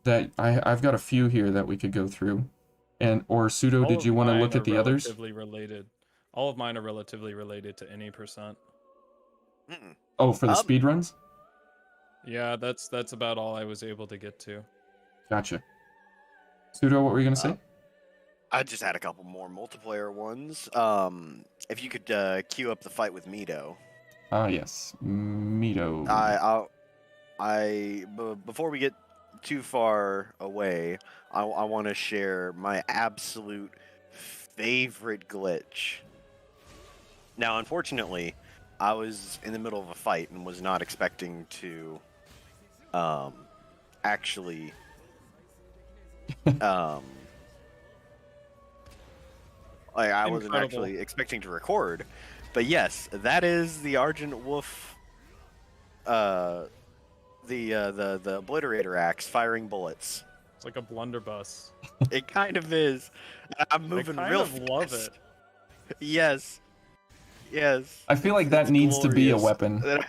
that I've got a few here that we could go through, and or Pseudo, did you want to look at the others? Related. All of mine are relatively related to any percent. Oh, for the speed runs? Yeah, that's about all I was able to get to. Gotcha. Pseudo, what were you gonna say? I just had a couple more multiplayer ones. If you could queue up the fight with Mito. Ah, yes, Mito. Before we get too far away, I want to share my absolute favorite glitch. Now, unfortunately, I was in the middle of a fight and was not expecting to actually I wasn't actually expecting to record. But yes, that is the Argent Wolf the obliterator axe firing bullets. It's like a blunderbuss. It kind of is. I'm moving real fast. I kind of love it. Yes. Yes. I feel like that It's needs to be a glorious. weapon. Then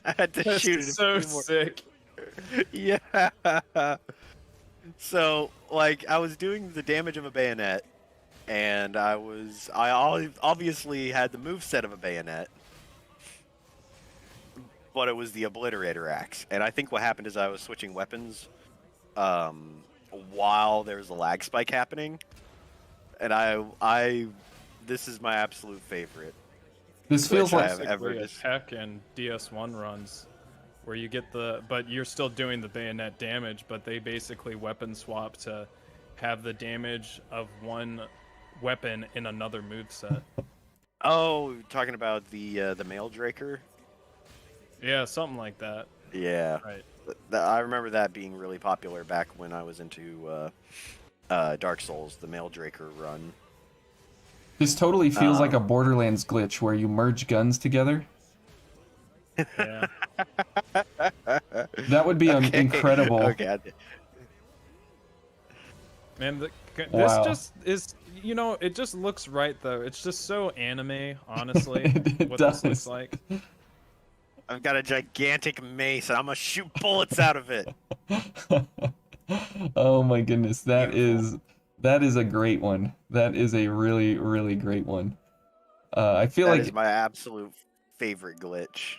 I had to That's shoot it. so a few more- sick. Yeah. So, like, I was doing the damage of a bayonet, and obviously had the moveset of a bayonet, but it was the obliterator axe. And I think what happened is I was switching weapons while there was a lag spike happening, and this is my absolute favorite. This feels Glitch I like have ever Basically a just tech and DS1 runs where you get but you're still doing the bayonet damage, but they basically weapon swap to have the damage of one weapon in another moveset. Oh, talking about the male Draker. Yeah, something like that. Yeah, Right. I remember that being really popular back when I was into Dark Souls, the male Draker run. this totally feels like a Borderlands glitch where you merge guns together. Yeah. That would be incredible. Okay. Man, this Wow. just is, it just looks right though. It's just so anime, honestly, It what does. this looks like. I've got a gigantic mace, and I'm gonna shoot bullets out of it. Oh my goodness, that Beautiful. is a great one. That is a really, really great one. I feel That like is my absolute favorite glitch.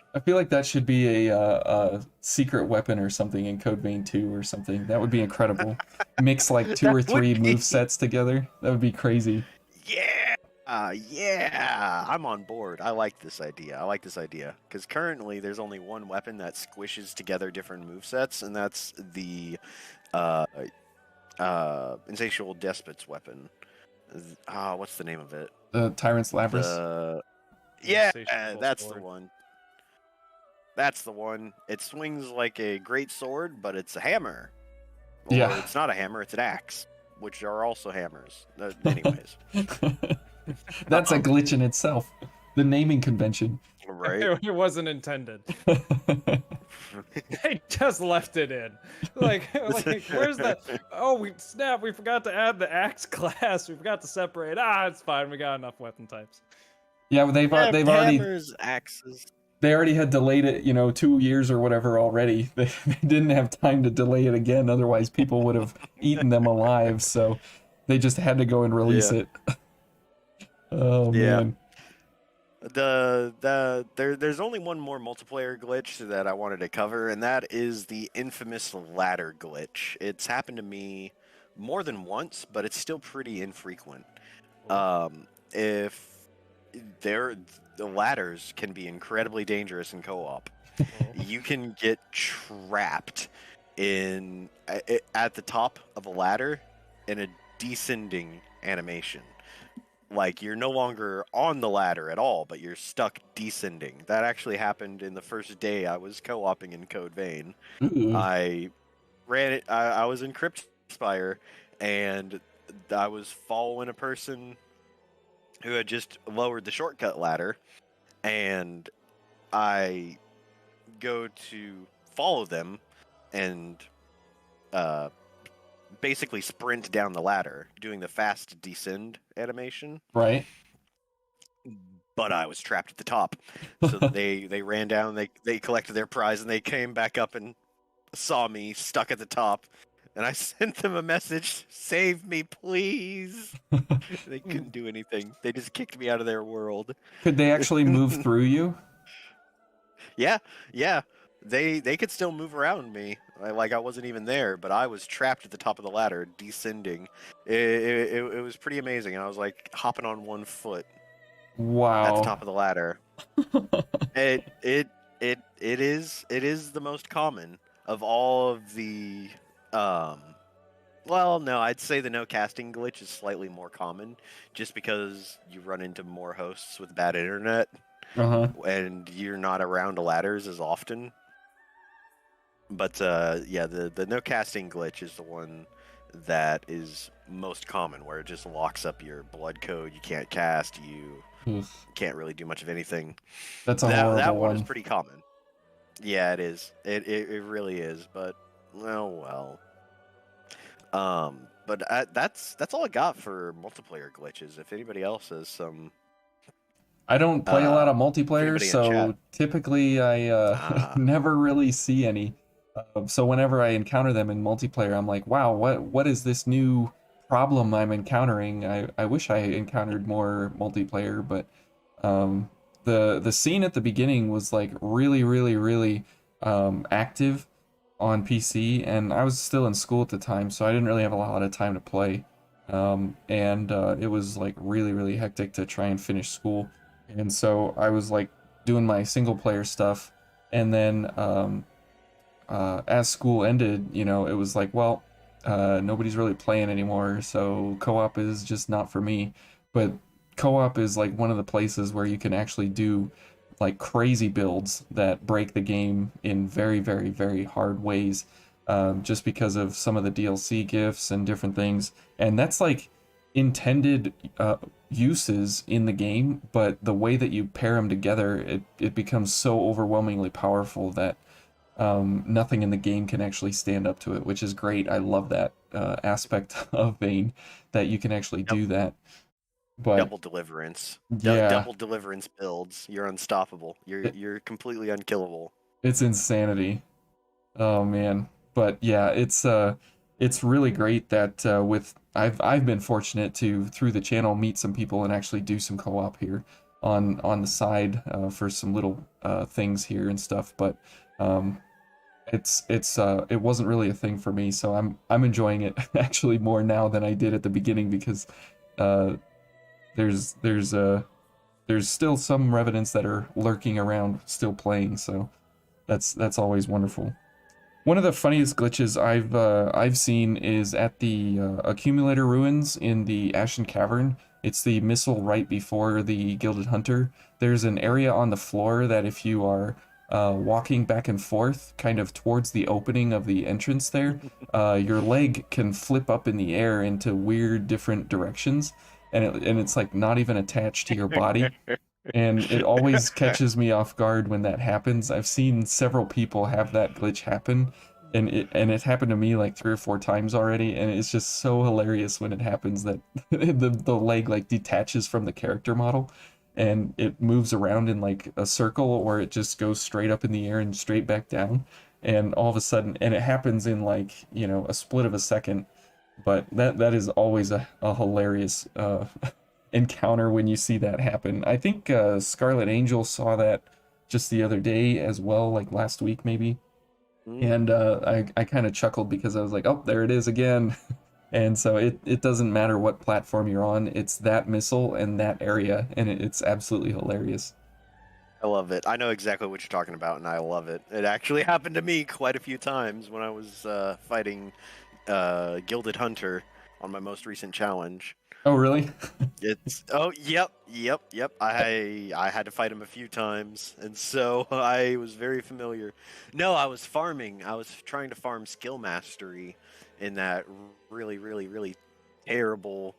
that should be a secret weapon or something in Code Vein 2 or something. That would be incredible. Mix like 2 or That would 3 be- move sets together. That would be crazy. Yeah, I'm on board. I like this idea. Because currently there's only one weapon that squishes together different movesets, and that's the Insatiable Despot's weapon. What's the name of it? The Tyrant's Labrys. Yeah, Insatiable that's sword. the one. That's the one. It swings like a great sword, but it's a hammer. Or Yeah. it's not a hammer, it's an axe, which are also hammers. Anyways. That's a glitch in itself. The naming convention. Right? It wasn't intended. They just left it in. Like where's the? Oh, we forgot to add the axe class. We forgot to separate. It's fine. We got enough weapon types. Yeah, they've already Hammers, axes. they already had delayed it, 2 years or whatever already. They didn't have time to delay it again, otherwise people would have eaten them alive. So they just had to go and release it. Oh Yeah. man. There's only one more multiplayer glitch that I wanted to cover, and that is the infamous ladder glitch. It's happened to me more than once, but it's still pretty infrequent. If the ladders can be incredibly dangerous in co-op. You can get trapped at the top of a ladder in a descending animation. Like, you're no longer on the ladder at all, but you're stuck descending. That actually happened in the first day I was co-oping in Code Vein. Ooh. I ran it. I was in Crypt Spire, and I was following a person who had just lowered the shortcut ladder, and I go to follow them and basically sprint down the ladder, doing the fast descend animation. Right. But I was trapped at the top. So they ran down, they collected their prize, and they came back up and saw me stuck at the top. And I sent them a message, "Save me, please." They couldn't do anything. They just kicked me out of their world. Could they actually move through you? Yeah. They could still move around me. Like I wasn't even there, but I was trapped at the top of the ladder, descending. It was pretty amazing. I was like hopping on one foot Wow. at the top of the ladder. It is the most common of all of the well, no, I'd say the no casting glitch is slightly more common just because you run into more hosts with bad internet and you're not around ladders as often. But yeah, the no casting glitch is the one that is most common, where it just locks up your blood code. You can't cast. You Oof. can't really do much of anything. That's a horrible that one one. is pretty common. Yeah, it is. It really is. But well. But that's all I got for multiplayer glitches. If anybody else has some I don't play a lot of Is multiplayer, anybody in chat? so typically I Ah. never really see any. So whenever I encounter them in multiplayer, I'm like, wow, what is this new problem I'm encountering? I wish I encountered more multiplayer, but um, the scene at the beginning was like really, really, really active on PC, and I was still in school at the time, so I didn't really have a lot of time to play. And it was like really, really hectic to try and finish school. And so I was like doing my single player stuff, and then as school ended, you know, it was like, well, nobody's really playing anymore, so co-op is just not for me. But co-op is like one of the places where you can actually do like crazy builds that break the game in very, very, very hard ways, just because of some of the DLC gifts and different things. And that's like intended uses in the game, but the way that you pair them together, it becomes so overwhelmingly powerful that nothing in the game can actually stand up to it, which is great. I love that aspect of Vayne, that you can actually Yep. do that. But Double deliverance. yeah, Double deliverance builds. You're unstoppable. it, You're completely unkillable. it's insanity. Oh man. But yeah, it's really great that with I've been fortunate to through the channel meet some people and actually do some co-op here on the side for some little things here and stuff. But um, it wasn't really a thing for me, so I'm enjoying it actually more now than I did at the beginning because uh, there's there's uh there's still some revenants that are lurking around still playing, so that's always wonderful. One of the funniest glitches I've seen is at the accumulator ruins in the Ashen Cavern. It's the missile right before the Gilded Hunter. There's an area on the floor that if you are walking back and forth, kind of towards the opening of the entrance there, your leg can flip up in the air into weird different directions, and it's like not even attached to your body. And it always catches me off guard when that happens. I've seen several people have that glitch happen, and it happened to me like 3 or 4 times already, and it's just so hilarious when it happens that the leg like detaches from the character model and it moves around in like a circle, or it just goes straight up in the air and straight back down, and all of a sudden, and it happens in like, you know, a split of a second. But that is always a hilarious encounter when you see that happen. I think Scarlet Angel saw that just the other day as well, like last week maybe. And I kind of chuckled because I was like, oh, there it is again. And so it doesn't matter what platform you're on, it's that missile and that area, and it's absolutely hilarious. I love it. I know exactly what you're talking about, and I love it. It actually happened to me quite a few times when I was fighting Gilded Hunter on my most recent challenge. Oh, really? Yep. I had to fight him a few times, and so I was very familiar. No, I was farming. I was trying to farm skill mastery in that really, really, really terrible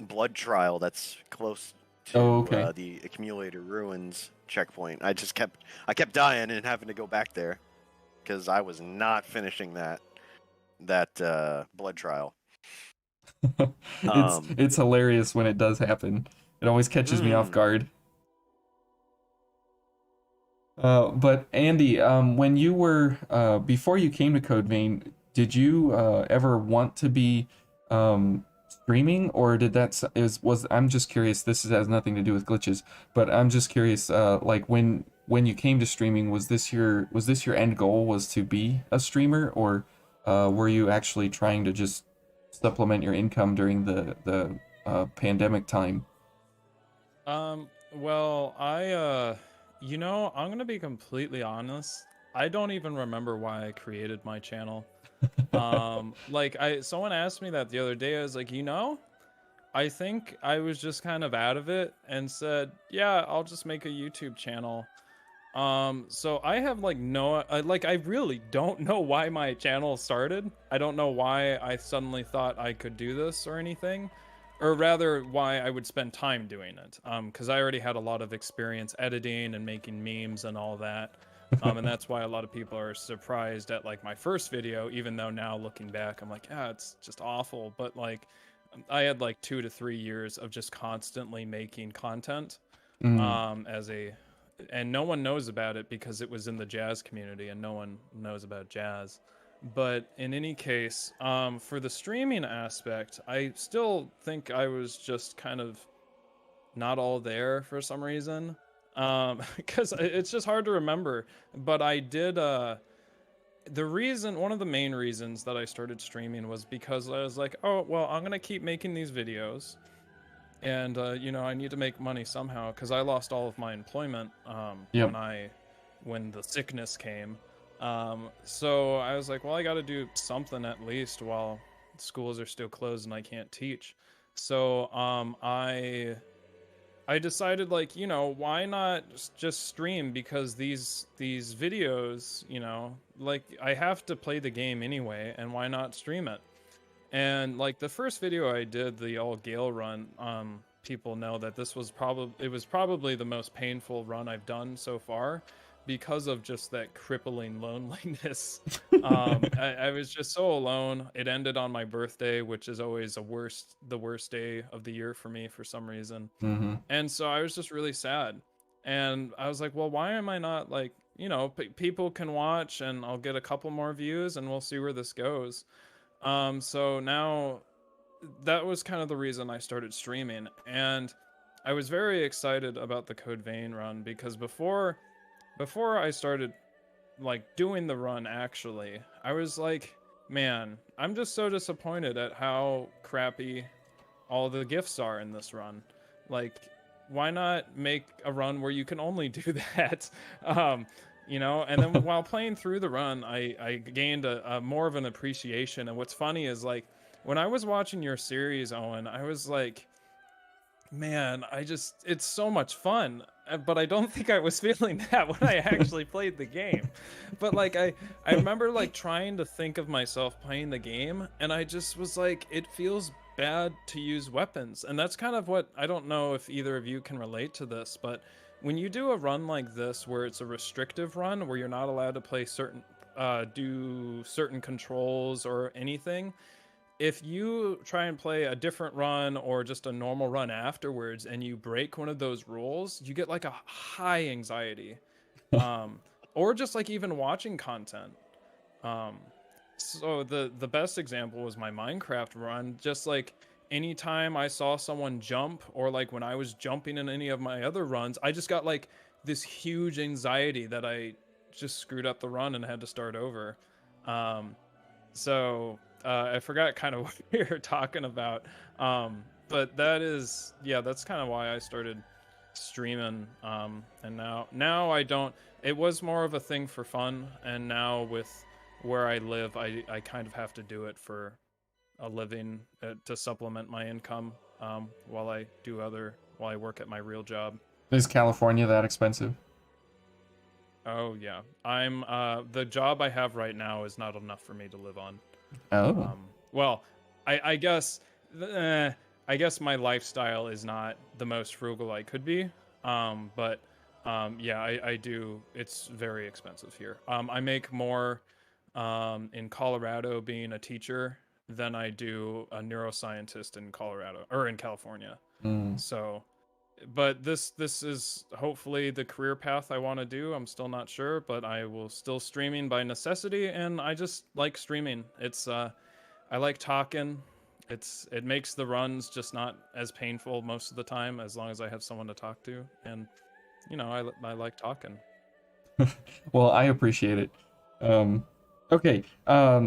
blood trial that's close to Oh, okay. the accumulator ruins checkpoint. I kept dying and having to go back there because I was not finishing that blood trial. It's hilarious when it does happen. It always catches me off guard. But Andy, when you were before you came to Code Vein, did you ever want to be streaming, or did that was I'm just curious. Has nothing to do with glitches, but I'm just curious. Like when you came to streaming, was this your end goal, was to be a streamer, or were you actually trying to just supplement your income during the pandemic time? Well, I'm gonna be completely honest. I don't even remember why I created my channel. Someone asked me that the other day. I was like, I think I was just kind of out of it and said, yeah, I'll just make a YouTube channel. So I have I really don't know why my channel started. I don't know why I suddenly thought I could do this or anything, or rather why I would spend time doing it. Because I already had a lot of experience editing and making memes and all that. And that's why a lot of people are surprised at like my first video, even though now looking back, I'm like, yeah, it's just awful. But like, I had like 2 to 3 years of just constantly making content. as a, and no one knows about it because it was in the jazz community and no one knows about jazz. But in any case, for the streaming aspect, I still think I was just kind of not all there for some reason. Because it's just hard to remember. But I did, one of the main reasons that I started streaming was because I was like, oh, well, I'm going to keep making these videos. And, I need to make money somehow because I lost all of my employment Yep. when the sickness came. So I was like, well, I got to do something at least while schools are still closed and I can't teach. So I decided, like, why not just stream, because these videos, like, I have to play the game anyway, and why not stream it? And like the first video I did, the all Gale run, people know that this was probably the most painful run I've done so far, because of just that crippling loneliness. I was just so alone. It ended on my birthday, which is always the worst day of the year for me for some reason. Mm-hmm. And so I was just really sad. And I was like, well, why am I not, like, people can watch and I'll get a couple more views and we'll see where this goes. So now that was kind of the reason I started streaming. And I was very excited about the Code Vein run because before I started, like, doing the run, actually, I was like, man, I'm just so disappointed at how crappy all the gifts are in this run. Like, why not make a run where you can only do that? And then while playing through the run, I gained a more of an appreciation. And what's funny is, like, when I was watching your series, Owen, I was like, man, it's so much fun. But I don't think I was feeling that when I actually played the game. But like, I remember, like, trying to think of myself playing the game, and I just was like, it feels bad to use weapons. And that's kind of what, I don't know if either of you can relate to this, but when you do a run like this where it's a restrictive run where you're not allowed to play do certain controls or anything, if you try and play a different run or just a normal run afterwards and you break one of those rules, you get like a high anxiety. Or just like even watching content. So the best example was my Minecraft run. Just like anytime I saw someone jump, or like when I was jumping in any of my other runs, I just got like this huge anxiety that I just screwed up the run and had to start over. I forgot kind of what we were talking about. But that's kind of why I started streaming. And now I don't, it was more of a thing for fun. And now with where I live, I kind of have to do it for a living, to supplement my income, while I work at my real job. Is California that expensive? Oh yeah. The job I have right now is not enough for me to live on. Oh. Well, I guess my lifestyle is not the most frugal I could be. But I do. It's very expensive here. I make more in Colorado being a teacher than I do a neuroscientist in Colorado or in California. So, but this is hopefully the career path I want to do. I'm still not sure, but I will still streaming by necessity, and I just like streaming. It's I like talking. It makes the runs just not as painful most of the time, as long as I have someone to talk to, and I like talking. Well, I appreciate it. Okay.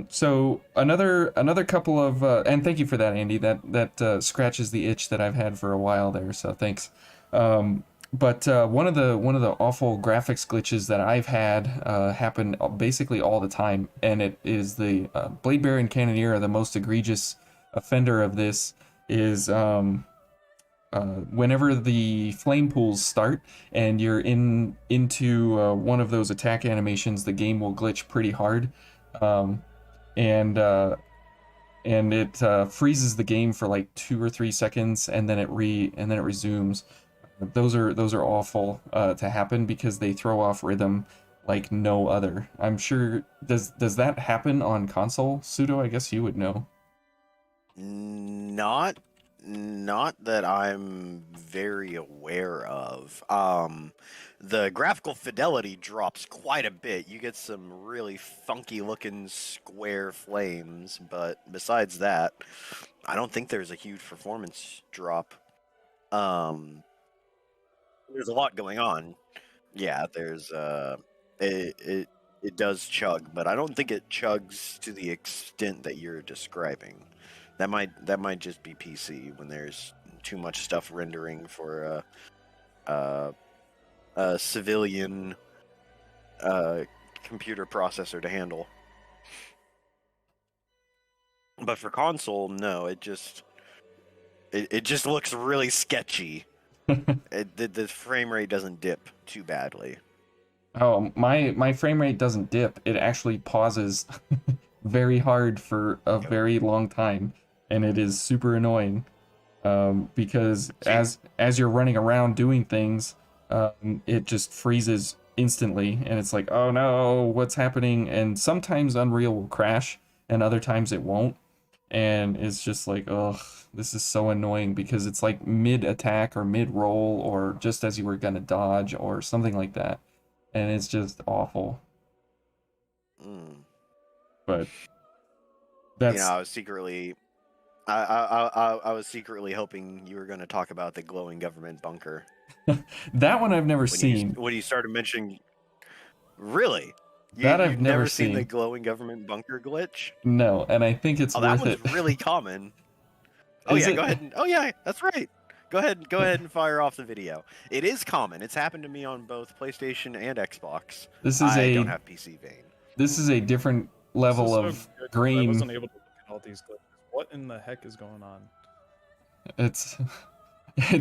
So another couple of and thank you for that, Andy. That scratches the itch that I've had for a while there. So thanks. But one of the awful graphics glitches that I've had happen basically all the time, and it is the Blade Bearer and Cannoneer are the most egregious offender of this. Is whenever the flame pools start and you're into one of those attack animations, the game will glitch pretty hard, and it freezes the game for like 2 or 3 seconds, and then it resumes. Those are awful to happen because they throw off rhythm like no other. I'm sure does that happen on console, Pseudo? I guess you would know. Not Not that I'm very aware of. The graphical fidelity drops quite a bit. You get some really funky looking square flames, but besides that, I don't think there's a huge performance drop. There's a lot going on. Yeah, there's it does chug, but I don't think it chugs to the extent that you're describing. That might just be PC when there's too much stuff rendering for a civilian computer processor to handle. But for console, no, it just looks really sketchy. The frame rate doesn't dip too badly. Oh, my frame rate doesn't dip. It actually pauses very hard for a very long time, and it is super annoying. Because as you're running around doing things, it just freezes instantly, and it's like, oh no, what's happening? And sometimes Unreal will crash, and other times it won't, and it's just like, ugh, this is so annoying because it's like mid attack or mid roll or just as you were gonna dodge or something like that, and it's just awful. But that's I was secretly I was secretly hoping you were going to talk about the glowing government bunker. that one I've never seen. When you started mentioning, really, That I've you've never seen the seen. glowing government bunker glitch. No, and I think it's that worth one's it. really common. Oh Is yeah, it? go ahead. Oh yeah, that's right. Go ahead and fire off the video. It is common. It's happened to me on both PlayStation and Xbox. I don't have PC Vein. This is a different level so of good, I green. wasn't able to look at all these glitches. What in the heck is going on? It's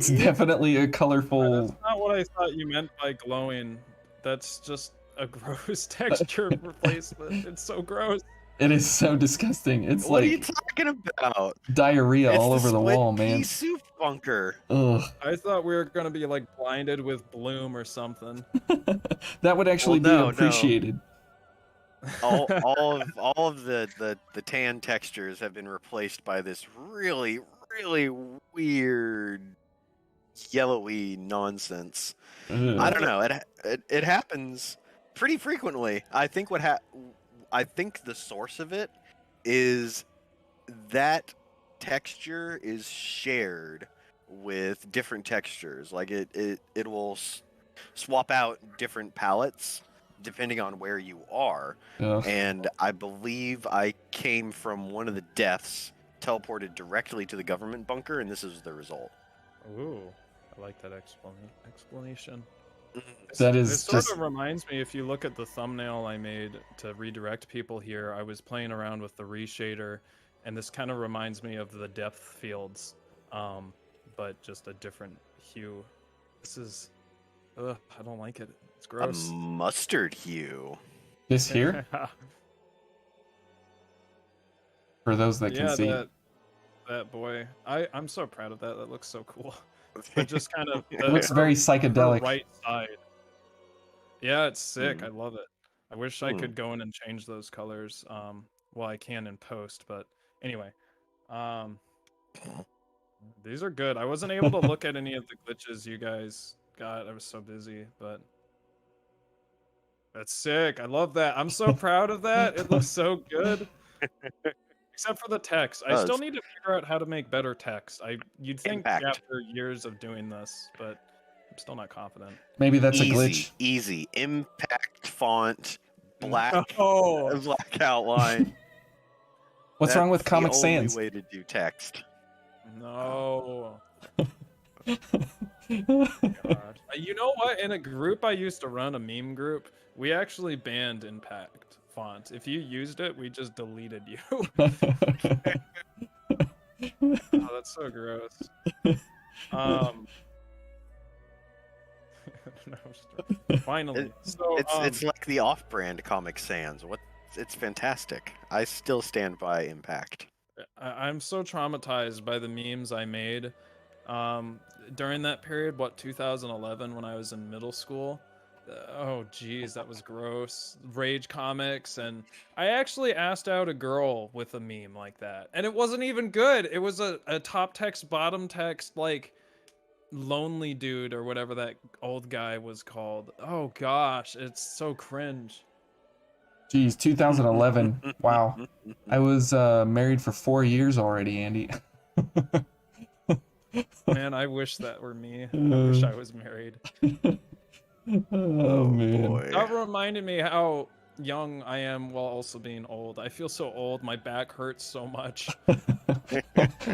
definitely a colorful. That's not what I thought you meant by glowing. That's just a gross texture replacement. It's so gross. It is so disgusting. It's What like are you talking about? diarrhea It's all the over the split wall, pea man. soup bunker. Ugh. I thought we were gonna be like blinded with bloom or something. That would actually be no. appreciated. all of the tan textures have been replaced by this really weird yellowy nonsense. Ugh. I don't know. It happens pretty frequently. I think I think the source of it is that texture is shared with different textures. Like it will swap out different palettes depending on where you are. Ugh. And I believe I came from one of the deaths, teleported directly to the government bunker, and this is the result. Ooh, I like that explanation. That is It sort just of reminds me, if you look at the thumbnail I made to redirect people here, I was playing around with the reshader, and this kind of reminds me of the depth fields, but just a different hue. This is, ugh, I don't like it. It's gross. A mustard hue. this here for those that can Yeah, see. that boy. I'm so proud of that. That looks so cool. But just kind of It looks very her psychedelic. right side. Yeah, it's sick. Mm. I love it. I wish I could go in and change those colors. Well, I can in post, but anyway. These are good. I wasn't able to look at any of the glitches you guys got. I was so busy, but that's sick. I love that. I'm so proud of that. It looks so good. Except for the text. I still need to figure out how to make better text. You'd think Impact. after years of doing this, but I'm still not confident. Maybe that's a glitch. Easy. Impact font, black outline. What's wrong with Comic Sans? That's the only way to do text. No. God. You know what? In a group I used to run, a meme group, we actually banned Impact font. If you used it, we just deleted you. Oh, that's so gross. No, finally. It's like the off-brand Comic Sans. It's fantastic. I still stand by Impact. I'm so traumatized by the memes I made. 2011, when I was in middle school. Oh geez, that was gross. Rage comics, and I actually asked out a girl with a meme like that, and it wasn't even good. It was a top text, bottom text, like lonely dude or whatever that old guy was called. Oh gosh, it's so cringe. Geez, 2011. Wow. I was married for 4 years already, Andy. Man, I wish that were me. I wish I was married. Oh man. boy. That reminded me how young I am while also being old. I feel so old. My back hurts so much.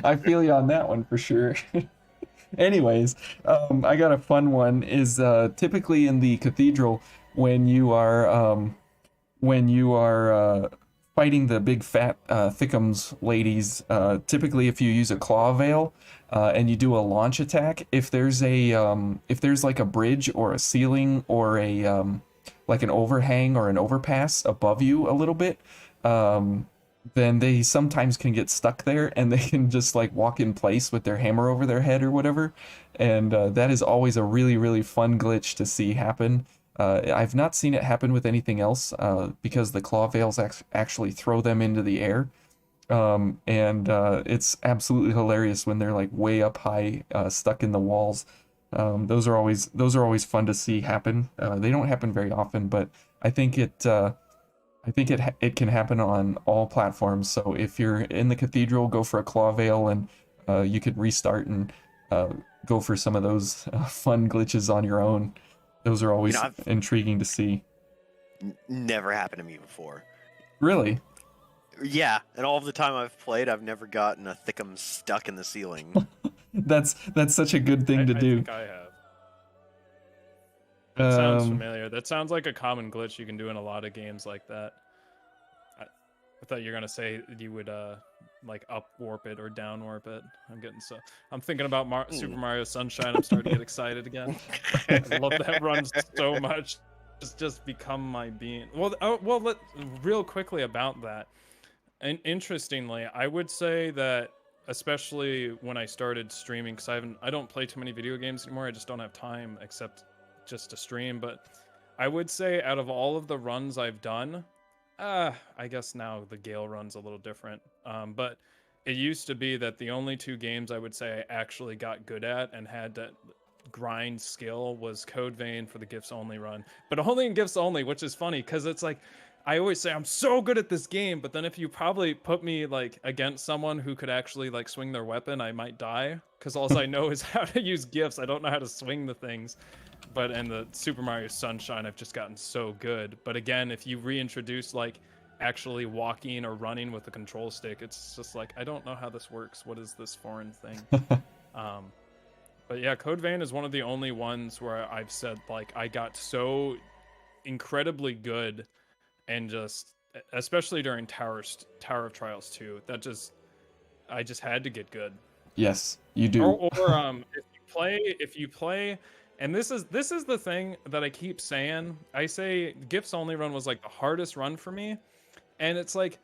I feel you on that one for sure. Anyways, I got a fun one. Is typically in the cathedral when you are fighting the big fat thickums ladies. Typically, if you use a claw veil and you do a launch attack, if there's like a bridge or a ceiling or a like an overhang or an overpass above you a little bit, then they sometimes can get stuck there and they can just like walk in place with their hammer over their head or whatever. And that is always a really, really fun glitch to see happen. I've not seen it happen with anything else because the claw veils actually throw them into the air. And it's absolutely hilarious when they're like way up high, stuck in the walls. Those are always fun to see happen. They don't happen very often, but I think it can happen on all platforms. So if you're in the cathedral, go for a claw veil, and you could restart and go for some of those fun glitches on your own. Those are always intriguing to see. Never happened to me before. Really? Yeah, and all of the time I've played, I've never gotten a thickum stuck in the ceiling. That's such a good thing to I do. think I have. That sounds familiar. That sounds like a common glitch you can do in a lot of games like that. I thought you were gonna say you would like up warp it or down warp it. I'm thinking about Super Mario Sunshine. I'm starting to get excited again. I love that run so much. It's just become my being. Well, real quickly about that. And interestingly, I would say that especially when I started streaming, because I don't play too many video games anymore. I just don't have time except just to stream. But I would say out of all of the runs I've done, I guess now the Gale run's a little different. But it used to be that the only two games I would say I actually got good at and had to grind skill was Code Vein for the Gifts Only run. But only in Gifts Only, which is funny because it's like, I always say I'm so good at this game, but then if you probably put me like against someone who could actually like swing their weapon, I might die because all I know is how to use gifts. I don't know how to swing the things. But in the Super Mario Sunshine, I've just gotten so good. But again, if you reintroduce like actually walking or running with the control stick, it's just like, I don't know how this works. What is this foreign thing? But yeah, Code Vein is one of the only ones where I've said like I got so incredibly good, and just especially during Tower of Trials 2, I just had to get good. Yes, you do. Or if you play, and this is the thing that I keep saying. I say Gifts Only run was like the hardest run for me, and it's like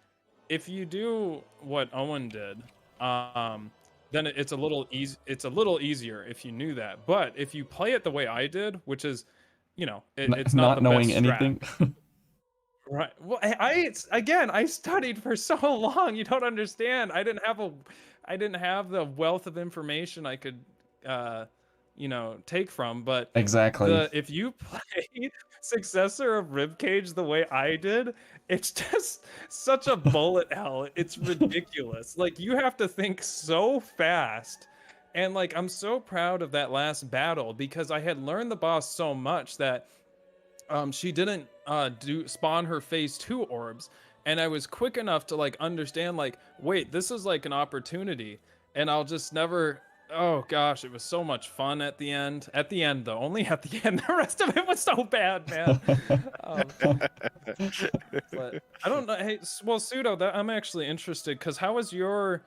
if you do what Owen did, then it's a little easier if you knew that. But if you play it the way I did, which is, it's not the knowing best anything. Right. Well, I studied for so long. You don't understand. I didn't have the wealth of information I could, take from. But Exactly. if you play Successor of Ribcage the way I did, it's just such a bullet hell. It's ridiculous. Like, you have to think so fast. And like, I'm so proud of that last battle because I had learned the boss so much that she didn't spawn her phase 2 orbs, and I was quick enough to like understand like, wait, this is like an opportunity, and I'll just never. Oh gosh, it was so much fun at the end. At the end though, only at the end. The rest of it was so bad, man. But I don't know. Hey, well, Pseudo, I'm actually interested because how was your?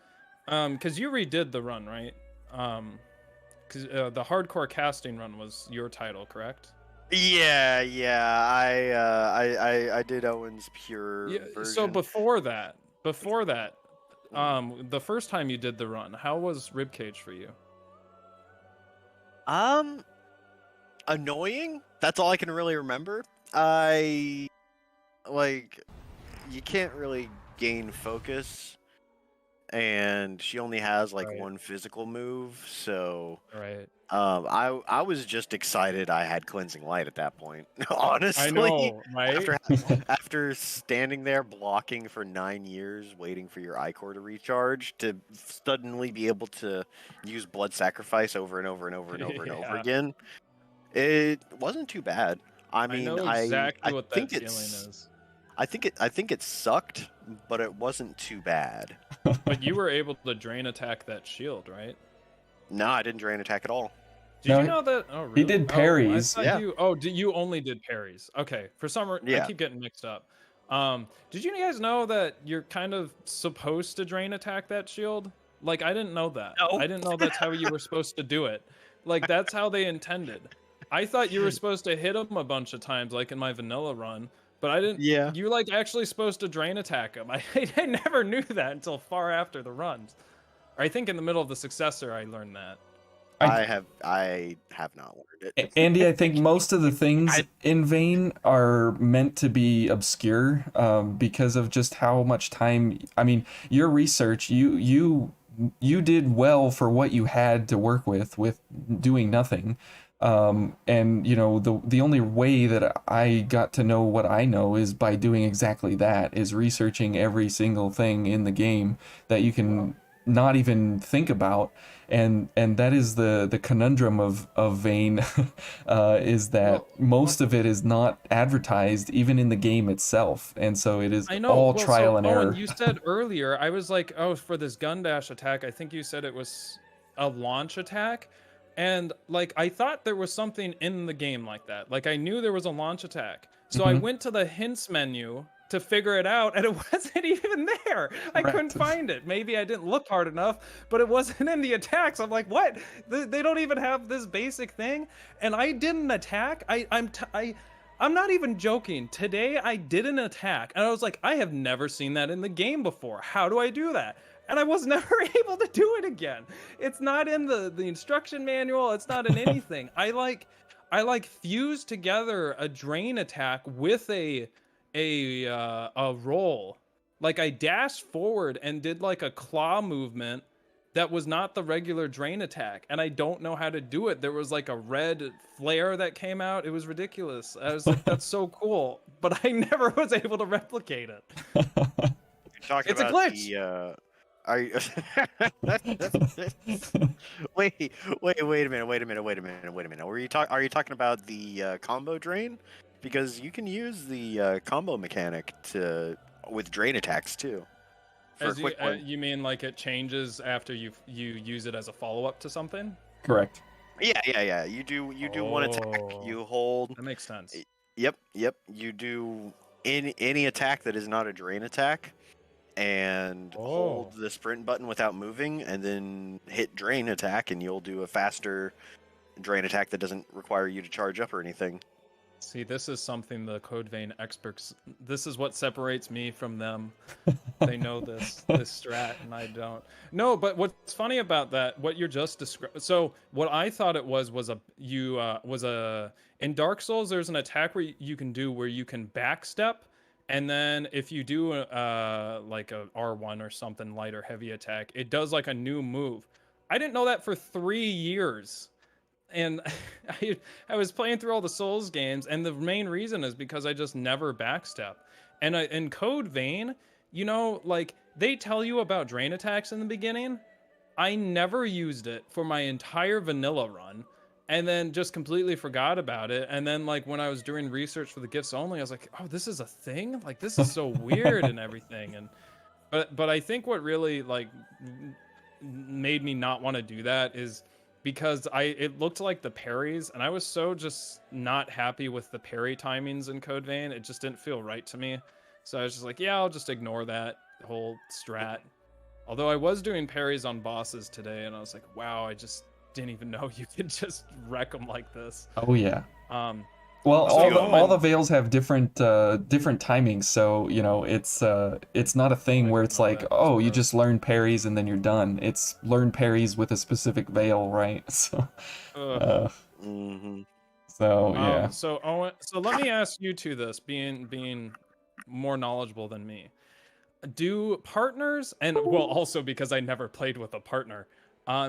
Because you redid the run, right? Because the hardcore casting run was your title, correct? Yeah. I did Owen's pure version. So before that, the first time you did the run, how was Ribcage for you? annoying. That's all I can really remember. I like you can't really gain focus, and she only has like Right. one physical move, so Right. I was just excited I had cleansing light at that point. Honestly, I know, right? after standing there blocking for 9 years, waiting for your ichor to recharge, to suddenly be able to use blood sacrifice over and over and over and over and over Yeah. again, it wasn't too bad. I I mean, know I exactly what that think feeling it's is. I think it sucked, but it wasn't too bad. But you were able to drain attack that shield, right? No, I didn't drain attack at all. Did No, you know that? Oh, really? he did parries. Oh, I Yeah. thought you. Oh, you only did parries? Okay, for some reason, I Yeah. keep getting mixed up. Did you guys know that you're kind of supposed to drain attack that shield? Like, I didn't know that. No. I didn't know that's how you were supposed to do it. Like, that's how they intended. I thought you were supposed to hit him a bunch of times, like in my vanilla run, but I didn't. Yeah. You like actually supposed to drain attack him. I never knew that until far after the runs. I think in the middle of the successor, I learned that. I have not learned it. Andy, I think most of the things in Vayne are meant to be obscure because of just how much time. I mean, your research, you did well for what you had to work with doing nothing. And you know, the only way that I got to know what I know is by doing exactly that, is researching every single thing in the game that you can not even think about, and that is the conundrum of Vayne, is that most of it is not advertised even in the game itself, and so it is all trial and error. Owen, you said earlier, I was like, oh, for this gun dash attack, I think you said it was a launch attack, and like I thought there was something in the game like that. Like I knew there was a launch attack, so I went to the hints menu to figure it out, and it wasn't even there. I couldn't find it. Maybe I didn't look hard enough, but it wasn't in the attacks. I'm like, what? They don't even have this basic thing, and I didn't attack. I'm not even joking. Today I did an attack, and I was like, I have never seen that in the game before. How do I do that? And I was never able to do it again. It's not in the instruction manual. It's not in anything. I fused together a drain attack with a roll. Like I dashed forward and did like a claw movement that was not the regular drain attack, and I don't know how to do it. There was like a red flare that came out. It was ridiculous. I was like, that's so cool, but I never was able to replicate it. You're talking It's a about glitch. Are you? wait a minute. Are you talking about the combo drain? Because you can use the combo mechanic with drain attacks too. You mean like it changes after you use it as a follow-up to something? Correct. Yeah. You do one attack. You hold. That makes sense. Yep. You do any attack that is not a drain attack, and hold the sprint button without moving, and then hit drain attack, and you'll do a faster drain attack that doesn't require you to charge up or anything. See, this is something the Code Vein experts. This is what separates me from them. They know this strat, and I don't. No, but what's funny about that? What you're just describing. So what I thought it was in Dark Souls. There's an attack where you can backstep, and then if you do like a R1 or something, light or heavy attack, it does like a new move. I didn't know that for 3 years. And I was playing through all the Souls games, and the main reason is because I just never backstep. And in Code Vein, you know, like they tell you about drain attacks in the beginning. I never used it for my entire vanilla run, and then just completely forgot about it. And then like when I was doing research for the gifts only, I was like, oh, this is a thing? Like this is so weird and everything. And but I think what really like made me not want to do that is because it looked like the parries, and I was so just not happy with the parry timings in Code Vein. It just didn't feel right to me. So I was just like, yeah, I'll just ignore that whole strat. Although I was doing parries on bosses today, and I was like, wow, I just didn't even know you could just wreck them like this. Oh yeah. Well, all the veils have different timings, so you know it's not a thing where it's like, oh, you just learn parries and then you're done. It's learn parries with a specific veil, right? So So yeah. So Owen, so let me ask you two this, being more knowledgeable than me. Do partners, and well, also because I never played with a partner,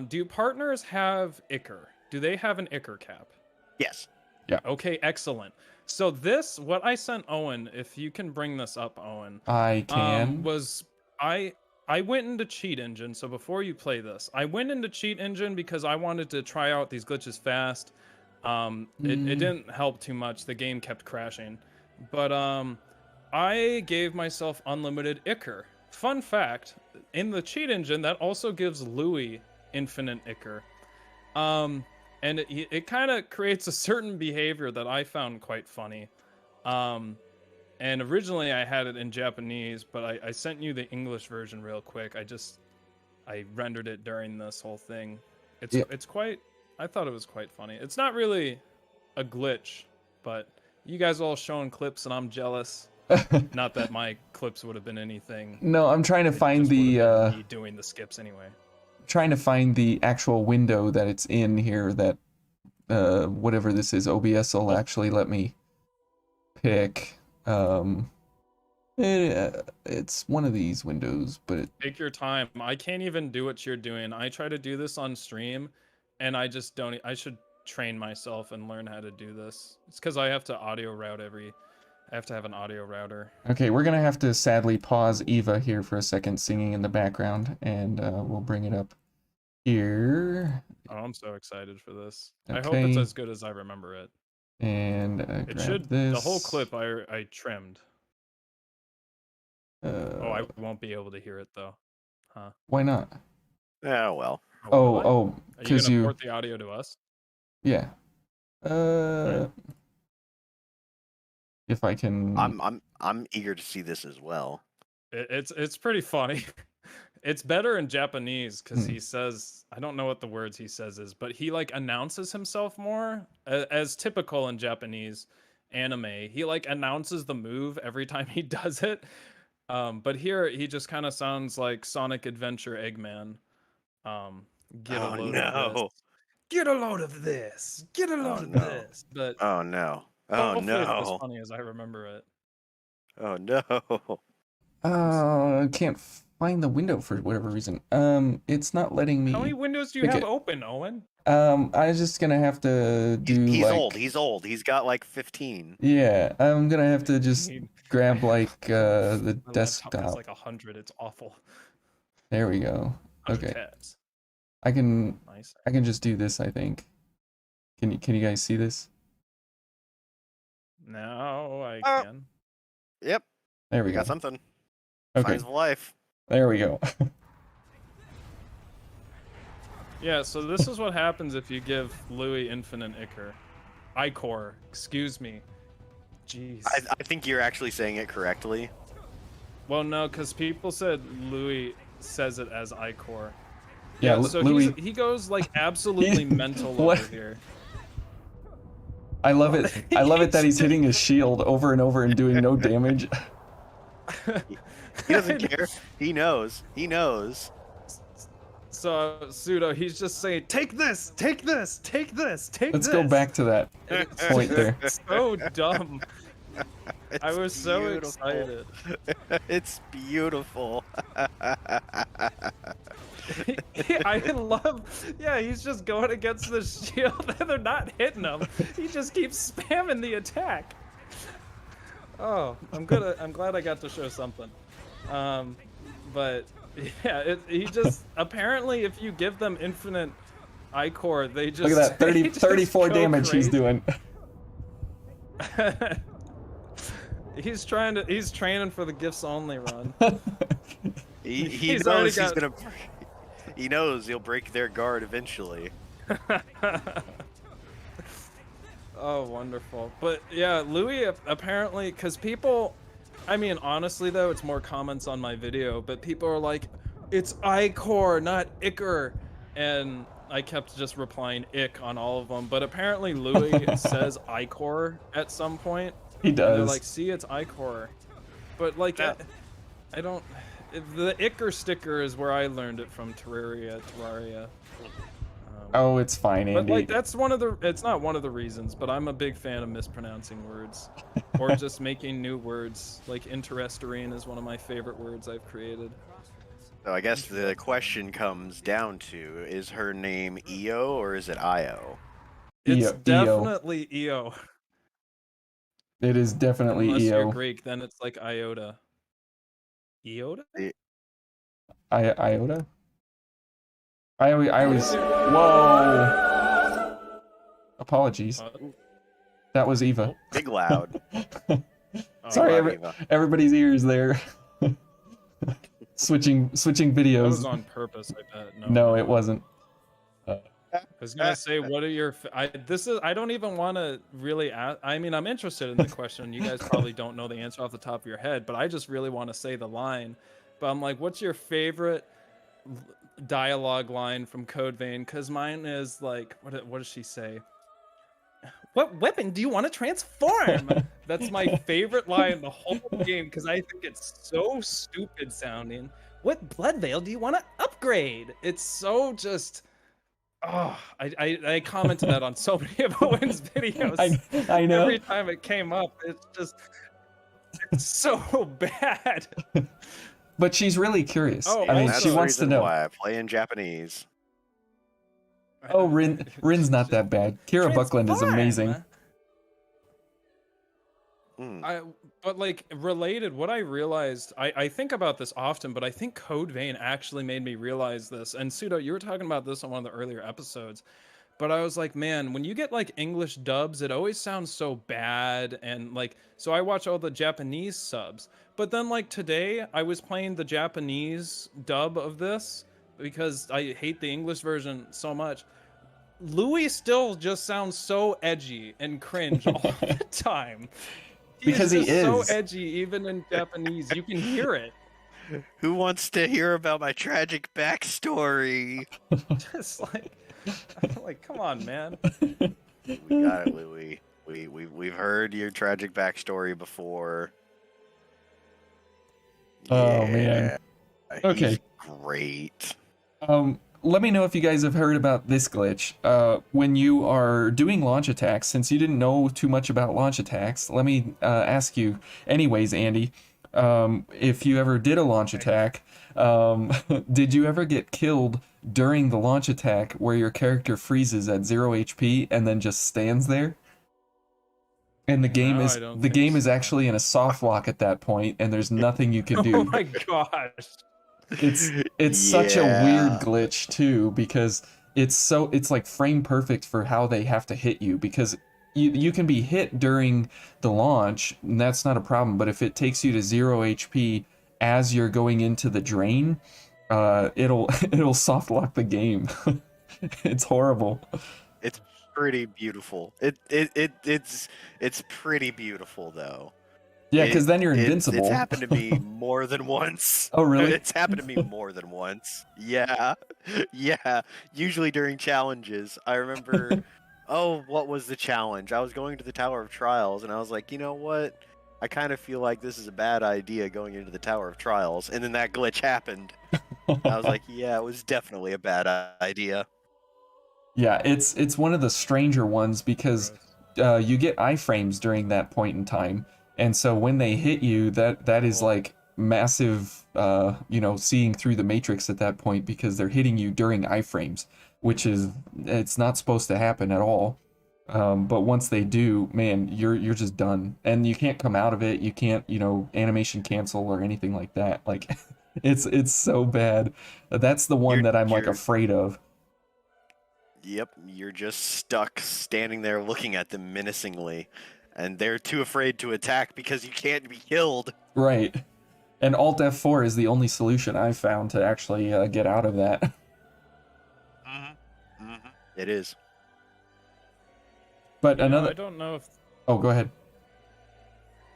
do partners have Ichor? Do they have an Ichor cap? Yes. Okay, excellent. So this, what I sent Owen, if you can bring this up, Owen, I can. was I went into Cheat Engine. So before you play this, I went into Cheat Engine because I wanted to try out these glitches fast. It didn't help too much. The game kept crashing, but I gave myself unlimited Ichor. Fun fact: in the Cheat Engine, that also gives Louis infinite Ichor. And it kind of creates a certain behavior that I found quite funny. And originally I had it in Japanese, but I sent you the English version real quick. I rendered it during this whole thing. It's quite, I thought it was quite funny. It's not really a glitch, but you guys all showing clips and I'm jealous. Not that my clips would have been anything. No, I'm trying to It find just would the have been me doing the skips anyway. trying to find the actual window that it's in here that whatever this is, OBS will actually let me pick. It's one of these windows, but Take your time. I can't even do what you're doing. I try to do this on stream, and I just don't. I should train myself and learn how to do this. It's because I have to audio route I have to have an audio router. okay, we're gonna have to sadly pause Eva here for a second singing in the background, and we'll bring it up here. Oh, I'm so excited for this. I hope Okay. it's as good as I remember it. And It grab should. this. The whole clip I trimmed. Oh, I won't be able to hear it though. Huh? Why not? Oh well. Oh, will I? oh, Are you because gonna you. port the audio to us? Yeah. If I can. I'm eager to see this as well. It's pretty funny. It's better in Japanese because he says, I don't know what the words he says is, but he like announces himself more as typical in Japanese anime. He like announces the move every time he does it. But here he just kind of sounds like Sonic Adventure Eggman. Get a load of this. Get a load of this. Get a load of this. But Oh no. Oh hopefully it's as no. funny as I remember it. Oh no. I can't find the window for whatever reason. It's not letting me. How many windows do you pick have it. open, Owen? I was just gonna have to do He's like. old. He's old. He's got like 15. Yeah, I'm gonna have to just grab like the My laptop desktop. has like 100. It's awful. There we go. 100 Okay, tabs. I can Nice. just do this. I think. Can you guys see this? Now I Oh. can. Yep. There we We go. got something. Okay, Signs of life. there we go. Yeah, so this is what happens if you give Louis infinite Ichor. Ichor, excuse me. Jeez. I think you're actually saying it correctly. Well, no, because people said Louis says it as Ichor. Yeah, so Louis. he goes like absolutely mental What? over here. I love it. I love it that he's hitting his shield over and over and doing no damage. He doesn't care. He knows. He knows. So Pseudo, he's just saying, "Take this, take this, take this, take Let's this." go back to that point there. It's so dumb. I It's was so beautiful. excited. It's beautiful. I love. Yeah, he's just going against the shield, and they're not hitting him. He just keeps spamming the attack. Oh, I'm glad I got to show something. But yeah, he just apparently if you give them infinite Ichor, they just Look at that, they just 34 go damage he's crazy. doing. He's training for the gifts only run. He He's already knows he's got- gonna. He knows he'll break their guard eventually. Oh, wonderful. But yeah, Louis apparently, because people, I mean, honestly though, it's more comments on my video, but people are like, it's Ichor, not Ichor. And I kept just replying ick on all of them. But apparently Louis says Ichor at some point. He And they're does. like, see, it's Ichor. But like, Yeah. I don't, the Ichor sticker is where I learned it from Terraria. Oh, it's fine, But Andy. like that's one of the it's not one of the reasons, but I'm a big fan of mispronouncing words or just making new words. Like interesterine is one of my favorite words I've created. So I guess the question comes down to, is her name EO or is it IO? It's EO. definitely EO. It is definitely Unless you're EO. Greek, then it's like iota. Iota? Iota? I always. Whoa! Apologies. That was Eva. Big loud. Sorry, Loud Eva. everybody's ears there. switching That videos. was on purpose, I bet. No, it wasn't. I was gonna say, what are your? I don't even want to really ask. I mean, I'm interested in the question. You guys probably don't know the answer off the top of your head, but I just really want to say the line. But I'm like, what's your favorite dialogue line from Code Vein? Because mine is like, what does she say? What weapon do you want to transform? That's my favorite line in the whole game because I think it's so stupid sounding. What blood veil do you want to upgrade? It's so just. Oh, I commented that on so many of Owen's videos. I know. Every time it came up, it's so bad. But she's really curious. Oh, I mean, That's she the wants to reason know. why I play in Japanese. Oh, Rin's not that bad. Kira Buckland is amazing. But like related, what I realized, I think about this often, but I think Code Vein actually made me realize this. And Pseudo, you were talking about this on one of the earlier episodes, but I was like, man, when you get like English dubs, it always sounds so bad. And like, so I watch all the Japanese subs, but then like today I was playing the Japanese dub of this because I hate the English version so much. Louis still just sounds so edgy and cringe all the time. Because he is so edgy, even in Japanese. You can hear it. Who wants to hear about my tragic backstory? Just like, come on, man. We got it, Louis. We've heard your tragic backstory before. Oh, man. Okay. He's great. Let me know if you guys have heard about this glitch. When you are doing launch attacks, since you didn't know too much about launch attacks, let me ask you anyways, Andy, if you ever did a launch attack, did you ever get killed during the launch attack where your character freezes at 0 HP and then just stands there? And the game is actually in a soft lock at that point, and there's nothing you can do. Oh my gosh. It's such a weird glitch too, because it's like frame perfect for how they have to hit you, because you can be hit during the launch and that's not a problem, but if it takes you to 0 HP as you're going into the drain, it'll soft lock the game. It's horrible. It's pretty beautiful. It's pretty beautiful though. Yeah, because then you're invincible. It's happened to me more than once. Oh, really? It's happened to me more than once. Yeah. Usually during challenges. I remember, what was the challenge? I was going to the Tower of Trials, and I was like, you know what? I kind of feel like this is a bad idea going into the Tower of Trials. And then that glitch happened. I was like, yeah, it was definitely a bad idea. Yeah, it's one of the stranger ones because you get iframes during that point in time. And so when they hit you, that is like massive, seeing through the matrix at that point, because they're hitting you during iframes, which it's not supposed to happen at all. But once they do, man, you're just done, and you can't come out of it. You can't, animation cancel or anything like that. Like, it's so bad. That's the one that I'm like afraid of. Yep, you're just stuck standing there looking at them menacingly. And they're too afraid to attack because you can't be killed. Right. And Alt F4 is the only solution I've found to actually get out of that. It is. But another... I don't know if... Oh, go ahead.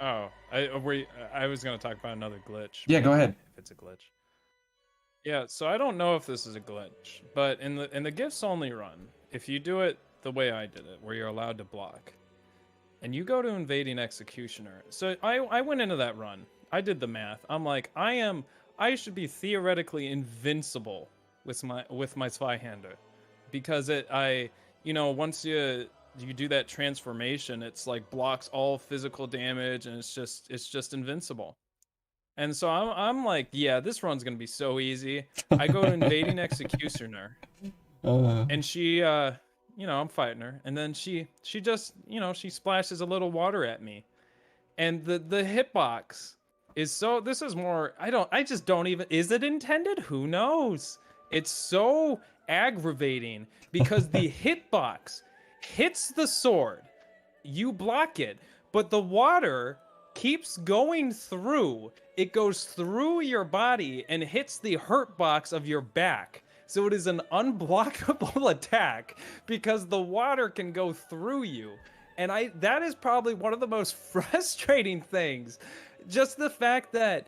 Oh, I was going to talk about another glitch. Yeah, go ahead. If it's a glitch. Yeah, so I don't know if this is a glitch, but in the gifts only run, if you do it the way I did it, where you're allowed to block, and you go to invading executioner. So I went into that run. I did the math. I'm like, I should be theoretically invincible with my Zweihander. because once you do that transformation, it's like blocks all physical damage, and it's just invincible. And so I'm like, yeah, this run's gonna be so easy. I go to invading executioner, and she I'm fighting her, and then she just she splashes a little water at me, and the hitbox is so, this is more, I just don't even, is it intended? Who knows? It's so aggravating because the hitbox hits the sword, you block it, but the water keeps going through. It goes through your body and hits the hurt box of your back. So it is an unblockable attack because the water can go through you. And that is probably one of the most frustrating things. Just the fact that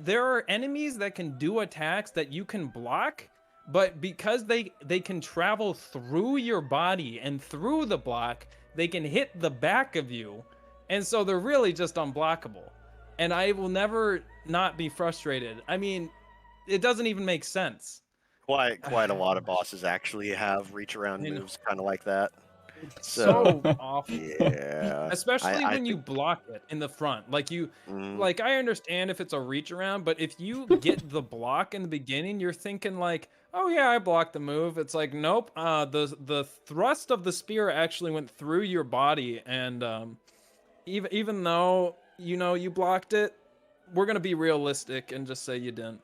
there are enemies that can do attacks that you can block, but because they can travel through your body and through the block, they can hit the back of you. And so they're really just unblockable. And I will never not be frustrated. I mean, it doesn't even make sense. Quite a lot of bosses actually have reach around moves kind of like that. So awful. Yeah. Especially when you block it in the front. Like like I understand if it's a reach around, but if you get the block in the beginning, you're thinking like, oh yeah, I blocked the move. It's like, nope. The thrust of the spear actually went through your body, and even though you blocked it, we're gonna be realistic and just say you didn't.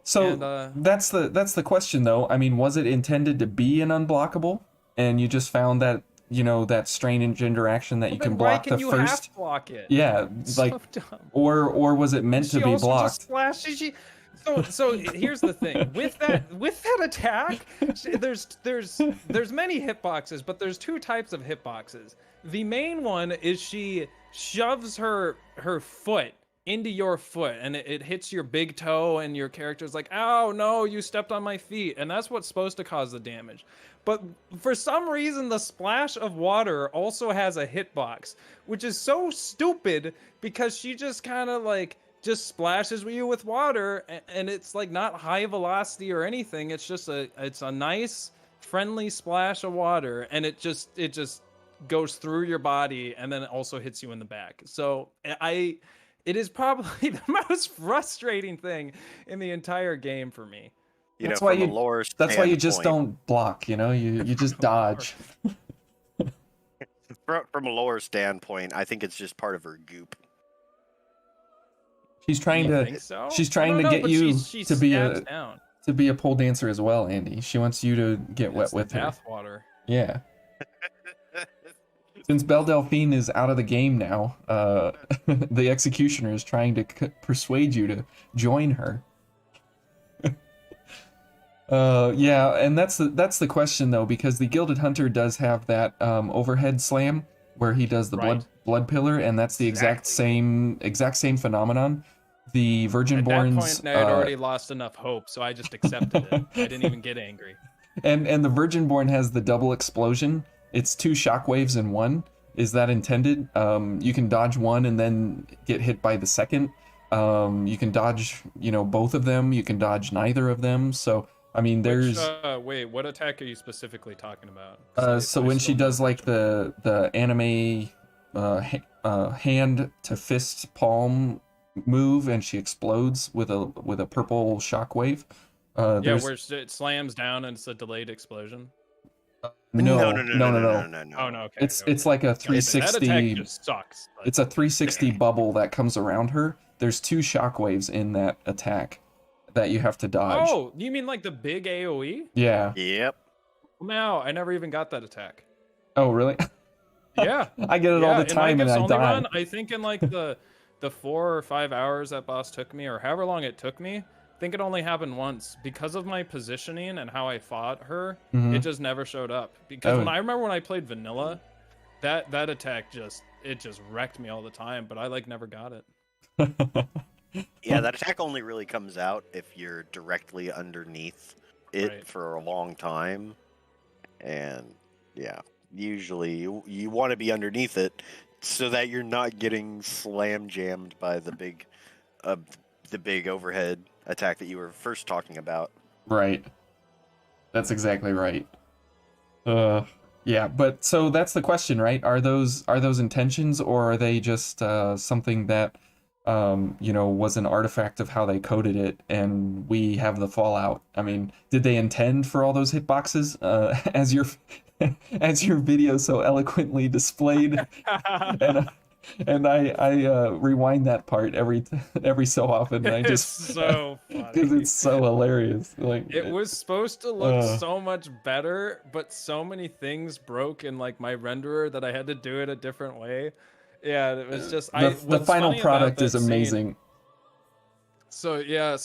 So that's the question though. I mean, was it intended to be an unblockable, and you just found that that strange interaction that you can block the first? Half block it? Yeah, it's like so dumb. Or was it meant to be blocked? Just splashes you. So here's the thing with that attack. There's many hitboxes, but there's two types of hitboxes. The main one is she shoves her foot into your foot, and it hits your big toe, and your character's like, oh no, you stepped on my feet, and that's what's supposed to cause the damage. But for some reason, the splash of water also has a hitbox, which is so stupid because she just kind of like just splashes you with water, and it's like not high velocity or anything. It's just it's a nice friendly splash of water, and it just goes through your body, and then it also hits you in the back. So it is probably the most frustrating thing in the entire game for me. That's why you just don't block, you just dodge. From a lore standpoint, I think it's just part of her goop. She's trying to get you to be a pole dancer as well, Andy. She wants you to get wet with her. Bathwater. Yeah. Since Belle Delphine is out of the game now, the Executioner is trying to persuade you to join her. Yeah, and that's the question though, because the Gilded Hunter does have that overhead slam where he does the blood pillar, and that's the exact same phenomenon. The Virgin-borns. At that point, I had already lost enough hope, so I just accepted it. I didn't even get angry. And the Virgin-born has the double explosion. It's two shockwaves in one. Is that intended? You can dodge one and then get hit by the second. You can dodge, both of them. You can dodge neither of them. So, I mean, there's... wait, what attack are you specifically talking about? So when she does, like, the anime hand to fist palm move, and she explodes with a purple shockwave. Where it slams down and it's a delayed explosion. No. Oh no. Okay. It's like a 360. That attack just sucks. It's a 360 bubble that comes around her. There's two shockwaves in that attack that you have to dodge. Oh, you mean like the big AOE? Yeah. Yep. No, I never even got that attack. Oh, really? Yeah. I get it all the time and I die. I think in like the 4 or 5 hours that boss took me, or however long it took me, I think it only happened once. Because of my positioning and how I fought her, it just never showed up. Because I remember when I played vanilla, that attack just wrecked me all the time, but I like never got it. Yeah, that attack only really comes out if you're directly underneath it for a long time. And yeah, usually you want to be underneath it so that you're not getting slam jammed by the big overhead attack that you were first talking about. Right. That's exactly right. Yeah, but so that's the question, right? Are those intentions, or are they just something that was an artifact of how they coded it, and we have the fallout? I mean, did they intend for all those hitboxes, as your as your video so eloquently displayed? And I rewind that part every so often, and I It's just so because funny. it's so hilarious. Like It was supposed to look uh, so much better, but so many things broke in like my renderer that I had to do it a different way. Yeah, it was just the what's final funny about product is that scene. amazing. So yeah,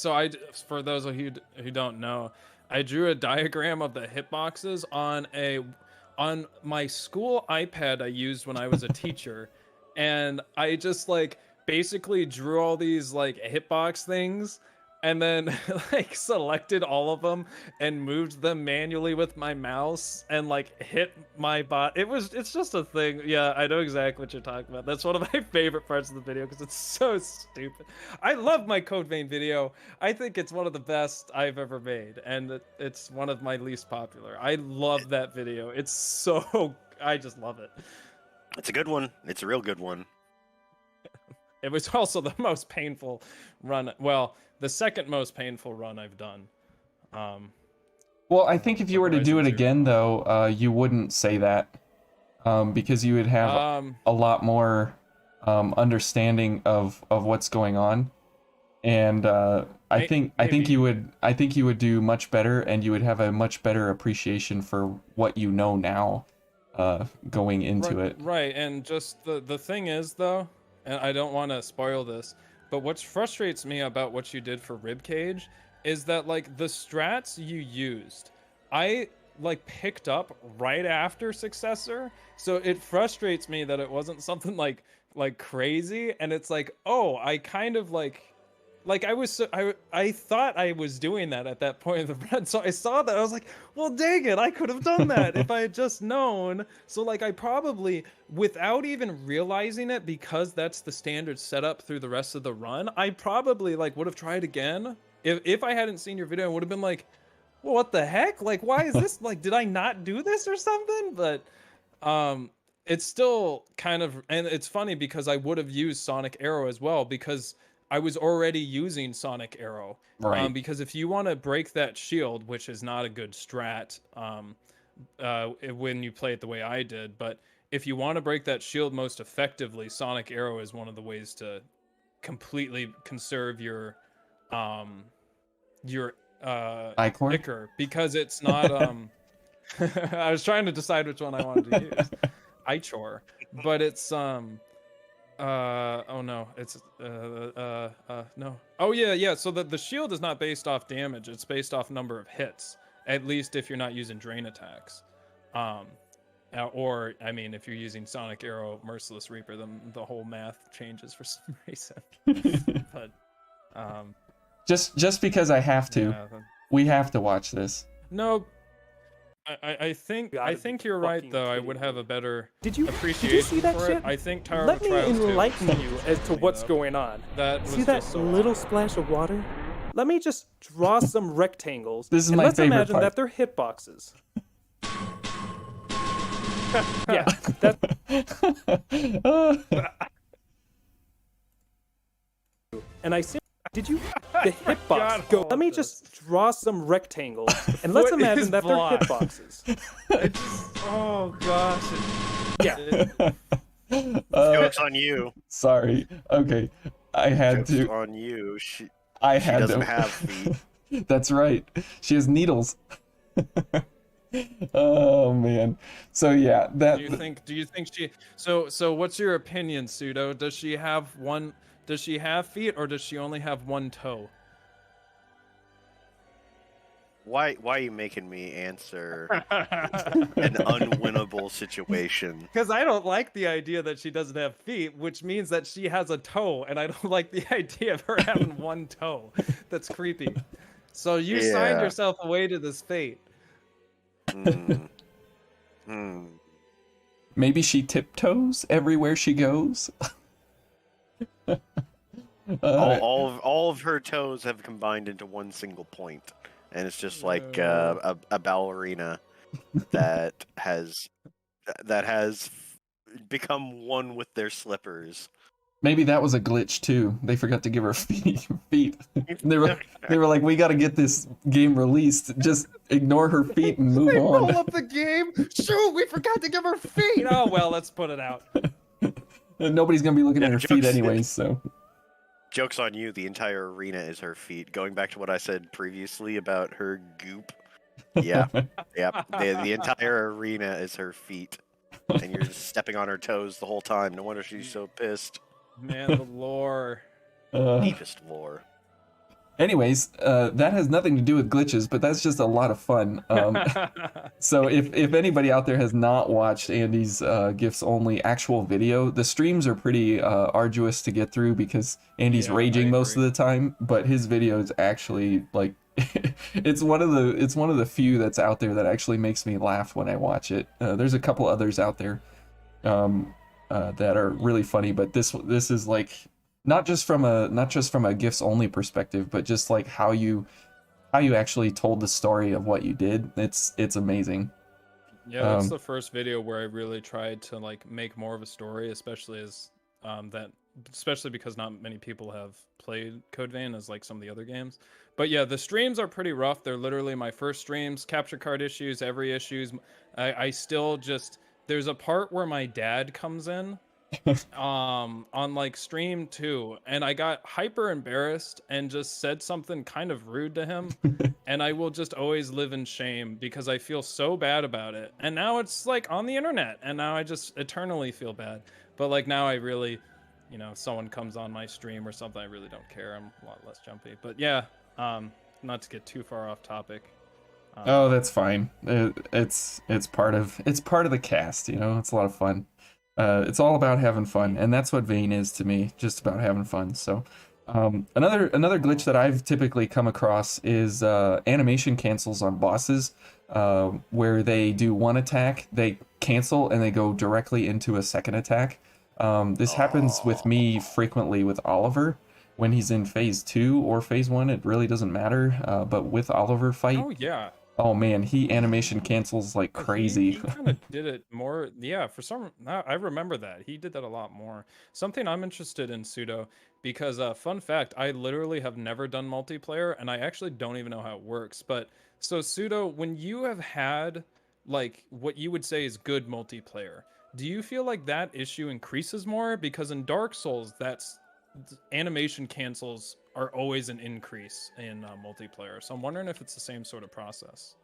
for those of you who don't know, I drew a diagram of the hitboxes on my school iPad I used when I was a teacher, and I just like basically drew all these like hitbox things, and then like selected all of them and moved them manually with my mouse and like hit my bot. It's just a thing. Yeah, I know exactly what you're talking about. That's one of my favorite parts of the video because it's so stupid. I love my Code Vein video. I think it's one of the best I've ever made, and it's one of my least popular. I love that video. It's so I just love it. It's a good one. It's a real good one. It was also the most painful run. Well, the second most painful run I've done. Well, I think if you were to do it Horizon Zero again, Dawn. though, you wouldn't say that, because you would have a lot more understanding of what's going on, and I think you would do much better, and you would have a much better appreciation for what you know now, going into it. Right, and just the thing is though, and I don't want to spoil this, but what frustrates me about what you did for Ribcage is that like the strats you used, I like picked up right after Successor, so it frustrates me that it wasn't something like crazy, and it's like, oh, I kind of like I thought I was doing that at that point of the run, so I saw that, I was like, well, dang it, I could have done that if I had just known. So like I probably, without even realizing it, because that's the standard setup through the rest of the run, I probably like would have tried again. If I hadn't seen your video, I would have been like, well, what the heck? Like, why is this, like, did I not do this or something? But it's still kind of, and it's funny because I would have used Sonic Arrow as well, because I was already using Sonic Arrow. Right. Because if you want to break that shield, which is not a good strat when you play it the way I did, but if you want to break that shield most effectively, Sonic Arrow is one of the ways to completely conserve your I-core? Ichor, because it's not I was trying to decide which one I wanted to use. Ichor, but it's oh no, it's no. Oh yeah, so the shield is not based off damage, it's based off number of hits, at least if you're not using drain attacks. Or I mean, if you're using Sonic Arrow, Merciless Reaper, then the whole math changes for some reason. But just because I have to, yeah, we have to watch this. no, I think you're right though. I would have a better appreciation you see that for shit? it. I think Tower Let of me Trials 2 enlighten was you useful as to for me, what's though. going on. That was See that just so little awesome. splash of water? Let me just draw some rectangles, This is and my let's favorite imagine part. that they're hitboxes. Yeah, and I see. Did you? The hitbox. Go. Let me just draw some rectangles, and let's Foot imagine is that they're blocked. hitboxes. It just, oh gosh. Yeah. Joke's on you. Sorry. Okay, I had Joke's to. on you. She She doesn't have feet. That's right. She has needles. Oh man. So yeah, that. Do you think she? So what's your opinion, Pseudo? Does she have one? Does she have feet, or does she only have one toe? Why are you making me answer an unwinnable situation? Because I don't like the idea that she doesn't have feet, which means that she has a toe, and I don't like the idea of her having one toe. That's creepy. So you signed Yeah. yourself away to this fate. Maybe she tiptoes everywhere she goes. All of her toes have combined into one single point. and it's just like a ballerina that has become one with their slippers. Maybe that was a glitch too. They forgot to give her feet. They were like, we got to get this game released. Just ignore her feet and move on. Roll up the game. Shoot, we forgot to give her feet. Oh well, let's put it out. And nobody's gonna be looking at her feet anyways. So, joke's on you. The entire arena is her feet. Going back to what I said previously about her goop. Yeah, yeah. The entire arena is her feet, and you're just stepping on her toes the whole time. No wonder she's so pissed. Man, the lore. Deepest lore. Anyways, that has nothing to do with glitches, but that's just a lot of fun. So if anybody out there has not watched Andy's GIFs only actual video, the streams are pretty arduous to get through because Andy's raging most of the time, but his video is actually like it's one of the few that's out there that actually makes me laugh when I watch it. There's a couple others out there that are really funny, but this is like not just from a GIFs only perspective, but just like how you actually told the story of what you did. It's amazing. Yeah, that's the first video where I really tried to like make more of a story, especially because not many people have played Code Vein as like some of the other games. But yeah, the streams are pretty rough. They're literally my first streams, capture card issues, every issues. I still just, there's a part where my dad comes in on like stream 2, and I got hyper embarrassed and just said something kind of rude to him, and I will just always live in shame because I feel so bad about it. And now it's like on the internet, and now I just eternally feel bad. But like now I really, you know, if someone comes on my stream or something, I really don't care. I'm a lot less jumpy. But yeah, not to get too far off topic. Oh, that's fine. It's part of the cast, you know. It's a lot of fun. It's all about having fun, and that's what Vein is to me, just about having fun. So another glitch that I've typically come across is animation cancels on bosses, where they do one attack, they cancel, and they go directly into a second attack. This happens with me frequently with Oliver when he's in phase 2 or phase 1. It really doesn't matter. But with Oliver fight, oh yeah, oh man, he animation cancels like crazy. He kind of did it more. Yeah, for some, I remember that. He did that a lot more. Something I'm interested in, Pseudo, because fun fact, I literally have never done multiplayer, and I actually don't even know how it works. But so Pseudo, when you have had like what you would say is good multiplayer, do you feel like that issue increases more? Because in Dark Souls, that's animation cancels are always an increase in multiplayer. So I'm wondering if it's the same sort of process.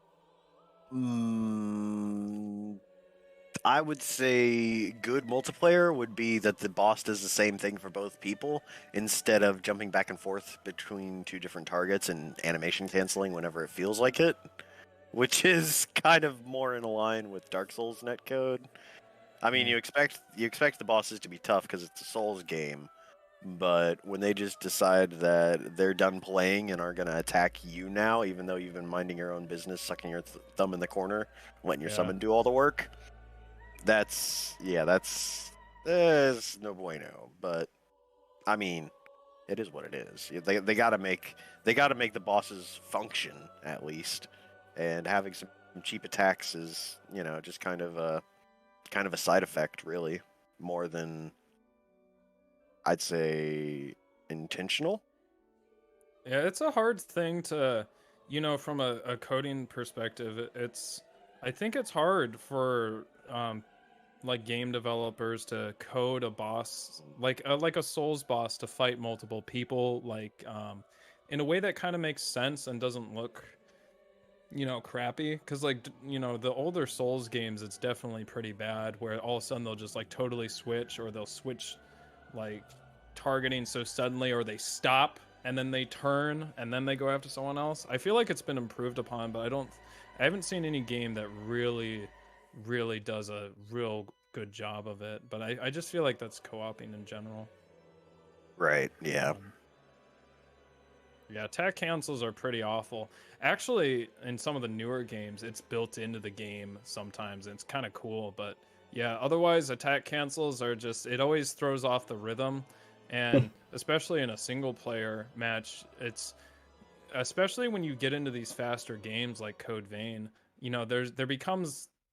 I would say good multiplayer would be that the boss does the same thing for both people instead of jumping back and forth between two different targets and animation canceling whenever it feels like it, which is kind of more in line with Dark Souls netcode. I mean, you expect the bosses to be tough because it's a Souls game, but when they just decide that they're done playing and are going to attack you now, even though you've been minding your own business, sucking your thumb in the corner, letting your summon do all the work, that's no bueno. But I mean, it is what it is. They gotta make the bosses function at least, and having some cheap attacks is, you know, just kind of a side effect, really, more than I'd say intentional. Yeah, it's a hard thing to, you know, from a coding perspective. I think it's hard for like game developers to code a boss like a Souls boss to fight multiple people like in a way that kind of makes sense and doesn't look, you know, crappy. Because like, you know, the older Souls games, it's definitely pretty bad where all of a sudden they'll just like totally switch, or they'll switch like targeting so suddenly, or they stop and then they turn and then they go after someone else. I feel like it's been improved upon, but I haven't seen any game that really does a real good job of it. But I just feel like that's co-oping in general. Right, yeah. Yeah, attack cancels are pretty awful. Actually, in some of the newer games, it's built into the game sometimes, and it's kind of cool. But yeah, otherwise, attack cancels are just, it always throws off the rhythm. And especially in a single player match, it's especially when you get into these faster games like Code Vein, you know,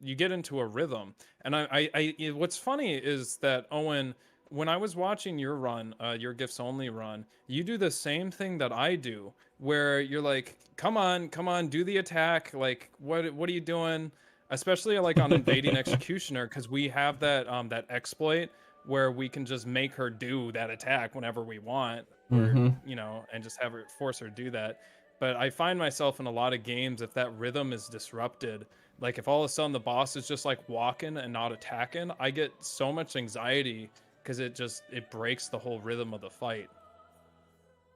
you get into a rhythm. And what's funny is that, Owen, when I was watching your run, your gifts only run, you do the same thing that I do, where you're like, come on, do the attack. Like, what are you doing? Especially like on Invading Executioner, because we have that exploit where we can just make her do that attack whenever we want, or you know, and just have her force her to do that. But I find myself in a lot of games, if that rhythm is disrupted, like if all of a sudden the boss is just like walking and not attacking, I get so much anxiety because it breaks the whole rhythm of the fight.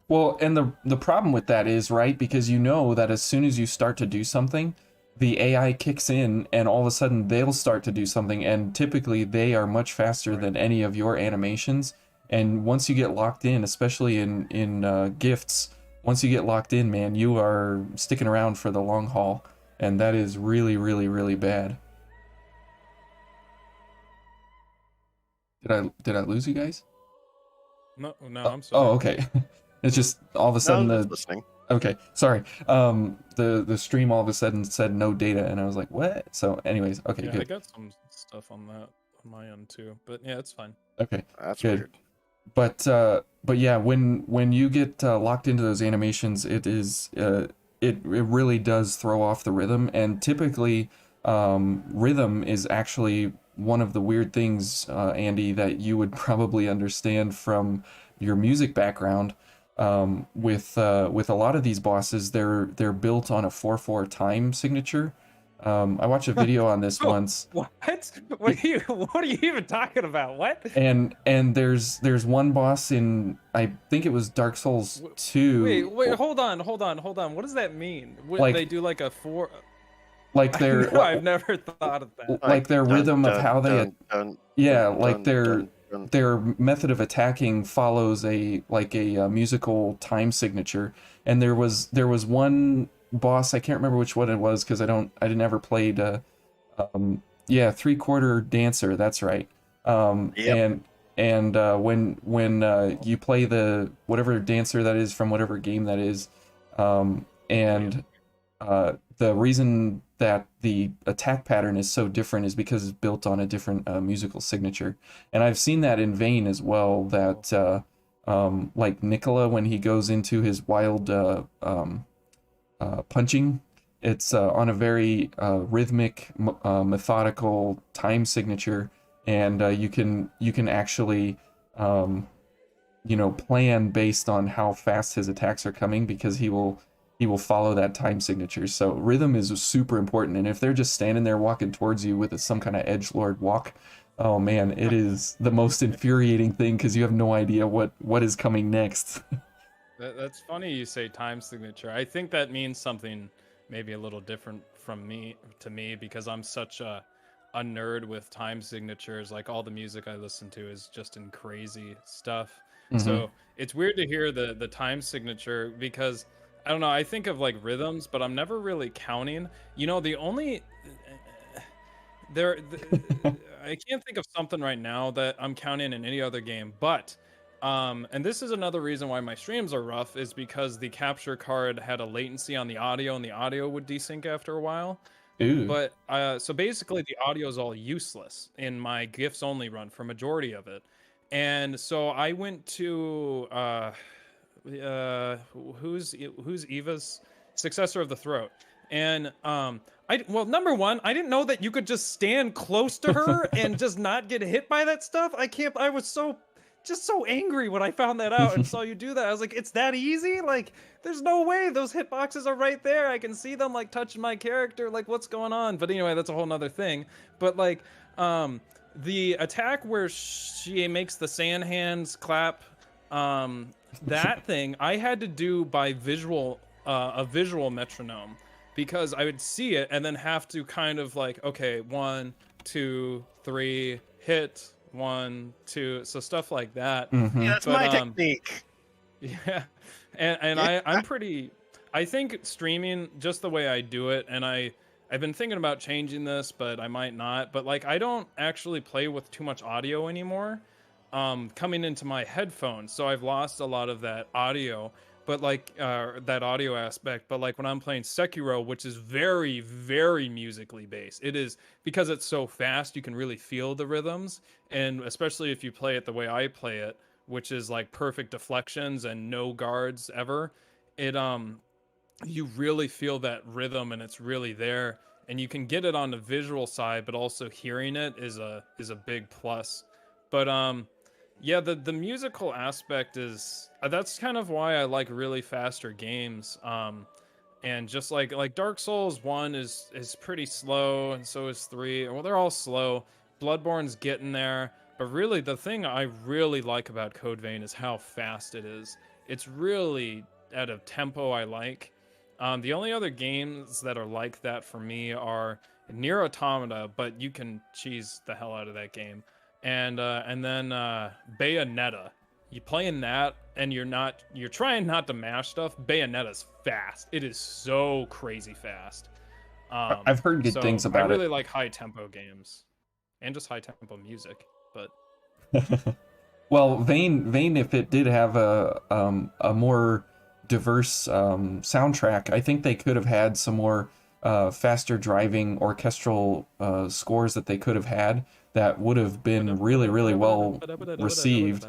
Well, and the problem with that is, right, because you know that as soon as you start to do something, the AI kicks in and all of a sudden they'll start to do something, and typically they are much faster than any of your animations. And once you get locked in, especially in gifts, once you get locked in, man, you are sticking around for the long haul, and that is really, really, really bad. Did I lose you guys? No, I'm sorry. Oh, okay. It's just all of a sudden No, listening. Okay, sorry. The stream all of a sudden said no data, and I was like, what? So, anyways, okay, Yeah, good. I got some stuff on that on my end too, but yeah, it's fine. Okay, That's good. weird. But yeah, when you get locked into those animations, it really does throw off the rhythm, and typically, rhythm is actually one of the weird things, Andy, that you would probably understand from your music background. With a lot of these bosses, they're built on a 4/4 time signature. I watched a video on this once. What? What are you even talking about? What? And there's one boss in, I think it was Dark Souls 2. Wait, hold on. What does that mean? Like- They do like a 4? Like their I've never thought of that. like their rhythm of how they their method of attacking follows a musical time signature. And there was one boss, I can't remember which one it was because I didn't ever played 3/4 dancer, that's right. Yep. And when you play the whatever dancer that is from whatever game that is, the reason that the attack pattern is so different is because it's built on a different musical signature. And I've seen that in Vane as well, that like Nicola, when he goes into his wild punching, it's on a very rhythmic, methodical time signature, and you can actually plan based on how fast his attacks are coming, because he will follow that time signature. So rhythm is super important, and if they're just standing there walking towards you with some kind of edgelord walk, oh man, it is the most infuriating thing, because you have no idea what is coming next. That's funny you say time signature. I think that means something maybe a little different to me, because I'm such a nerd with time signatures. Like, all the music I listen to is just in crazy stuff. Mhm. So it's weird to hear the time signature, because I don't know, I think of like rhythms, but I'm never really counting. You know, the only I can't think of something right now that I'm counting in any other game, but and this is another reason why my streams are rough, is because the capture card had a latency on the audio, and the audio would desync after a while. Ooh. But so basically the audio is all useless in my gifts only run for majority of it. And so I went to who's Eva's successor of the throat, and number one, I didn't know that you could just stand close to her and just not get hit by that stuff. I was so angry when I found that out and saw you do that. I was like, it's that easy? Like, there's no way. Those hitboxes are right there. I can see them like touching my character. Like, what's going on? But anyway, that's a whole nother thing. But like, the attack where she makes the sand hands clap, that thing I had to do by a visual metronome, because I would see it and then have to kind of like, okay, 1, 2, 3, hit 1, 2, so stuff like that. Mhm. Yeah, that's my technique. Yeah, and I think streaming, just the way I do it, and I've been thinking about changing this, but I might not. But like, I don't actually play with too much audio anymore, coming into my headphones, so I've lost a lot of that audio. but like that audio aspect. But like when I'm playing Sekiro, which is very, very musically based, it is because it's so fast. You can really feel the rhythms, and especially if you play it the way I play it, which is like perfect deflections and no guards ever. It you really feel that rhythm, and it's really there, and you can get it on the visual side, but also hearing it is a big plus. But yeah, the musical aspect is that's kind of why I like really faster games. And just like Dark Souls 1 is pretty slow, and so is 3. Well, they're all slow. Bloodborne's getting there, but really the thing I really like about Code Vein is how fast it is. It's really at a tempo I like. The only other games that are like that for me are Nier Automata, but you can cheese the hell out of that game. And then Bayonetta. You playing that and you're trying not to mash stuff. Bayonetta's fast. It is so crazy fast. I've heard good things about it. I really like high tempo games and just high tempo music, but well, Vane, if it did have a more diverse soundtrack, I think they could have had some more faster driving orchestral scores that they could have had that would have been really, really well received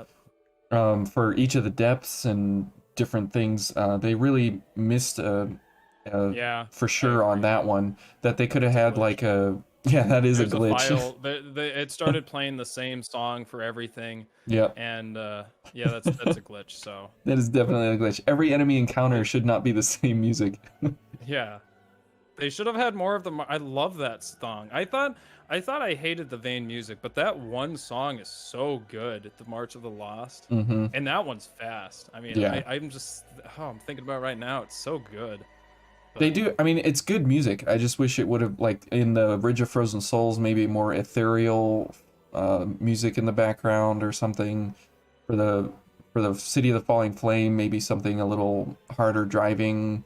for each of the depths and different things. They really missed yeah, for sure on that one, that they could have had like a that is There's a glitch. file. It started playing the same song for everything. Yep. And yeah, that's a glitch. So That is definitely a glitch. Every enemy encounter should not be the same music. yeah, they should have had more of the. I love that song. I thought I hated the Vane music, but that one song is so good. The March of the Lost, and that one's fast. I mean, Yeah. I'm just. Oh, I'm thinking about it right now. It's so good. But, They do. I mean, it's good music. I just wish it would have, like in the Bridge of Frozen Souls, maybe more ethereal music in the background or something. For the City of the Falling Flame, maybe something a little harder driving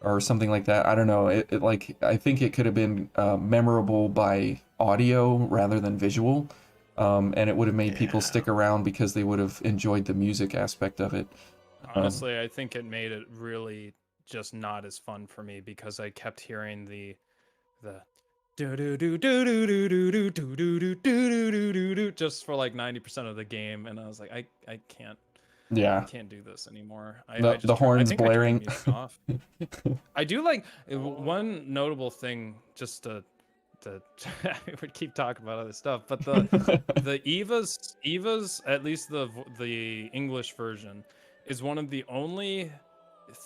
or something like that. I don't know. It like I think it could have been memorable by audio rather than visual, and it would have made people stick around because they would have enjoyed the music aspect of it. honestly, I think it made it really just not as fun for me because I kept hearing the do do do do do do do do do do do do do do just for like 90% of the game, and I was like, I can't Yeah. do this anymore. The horns blaring. Off. I do like one notable thing, just to I would keep talking about other stuff, but the Eva's at least the English version is one of the only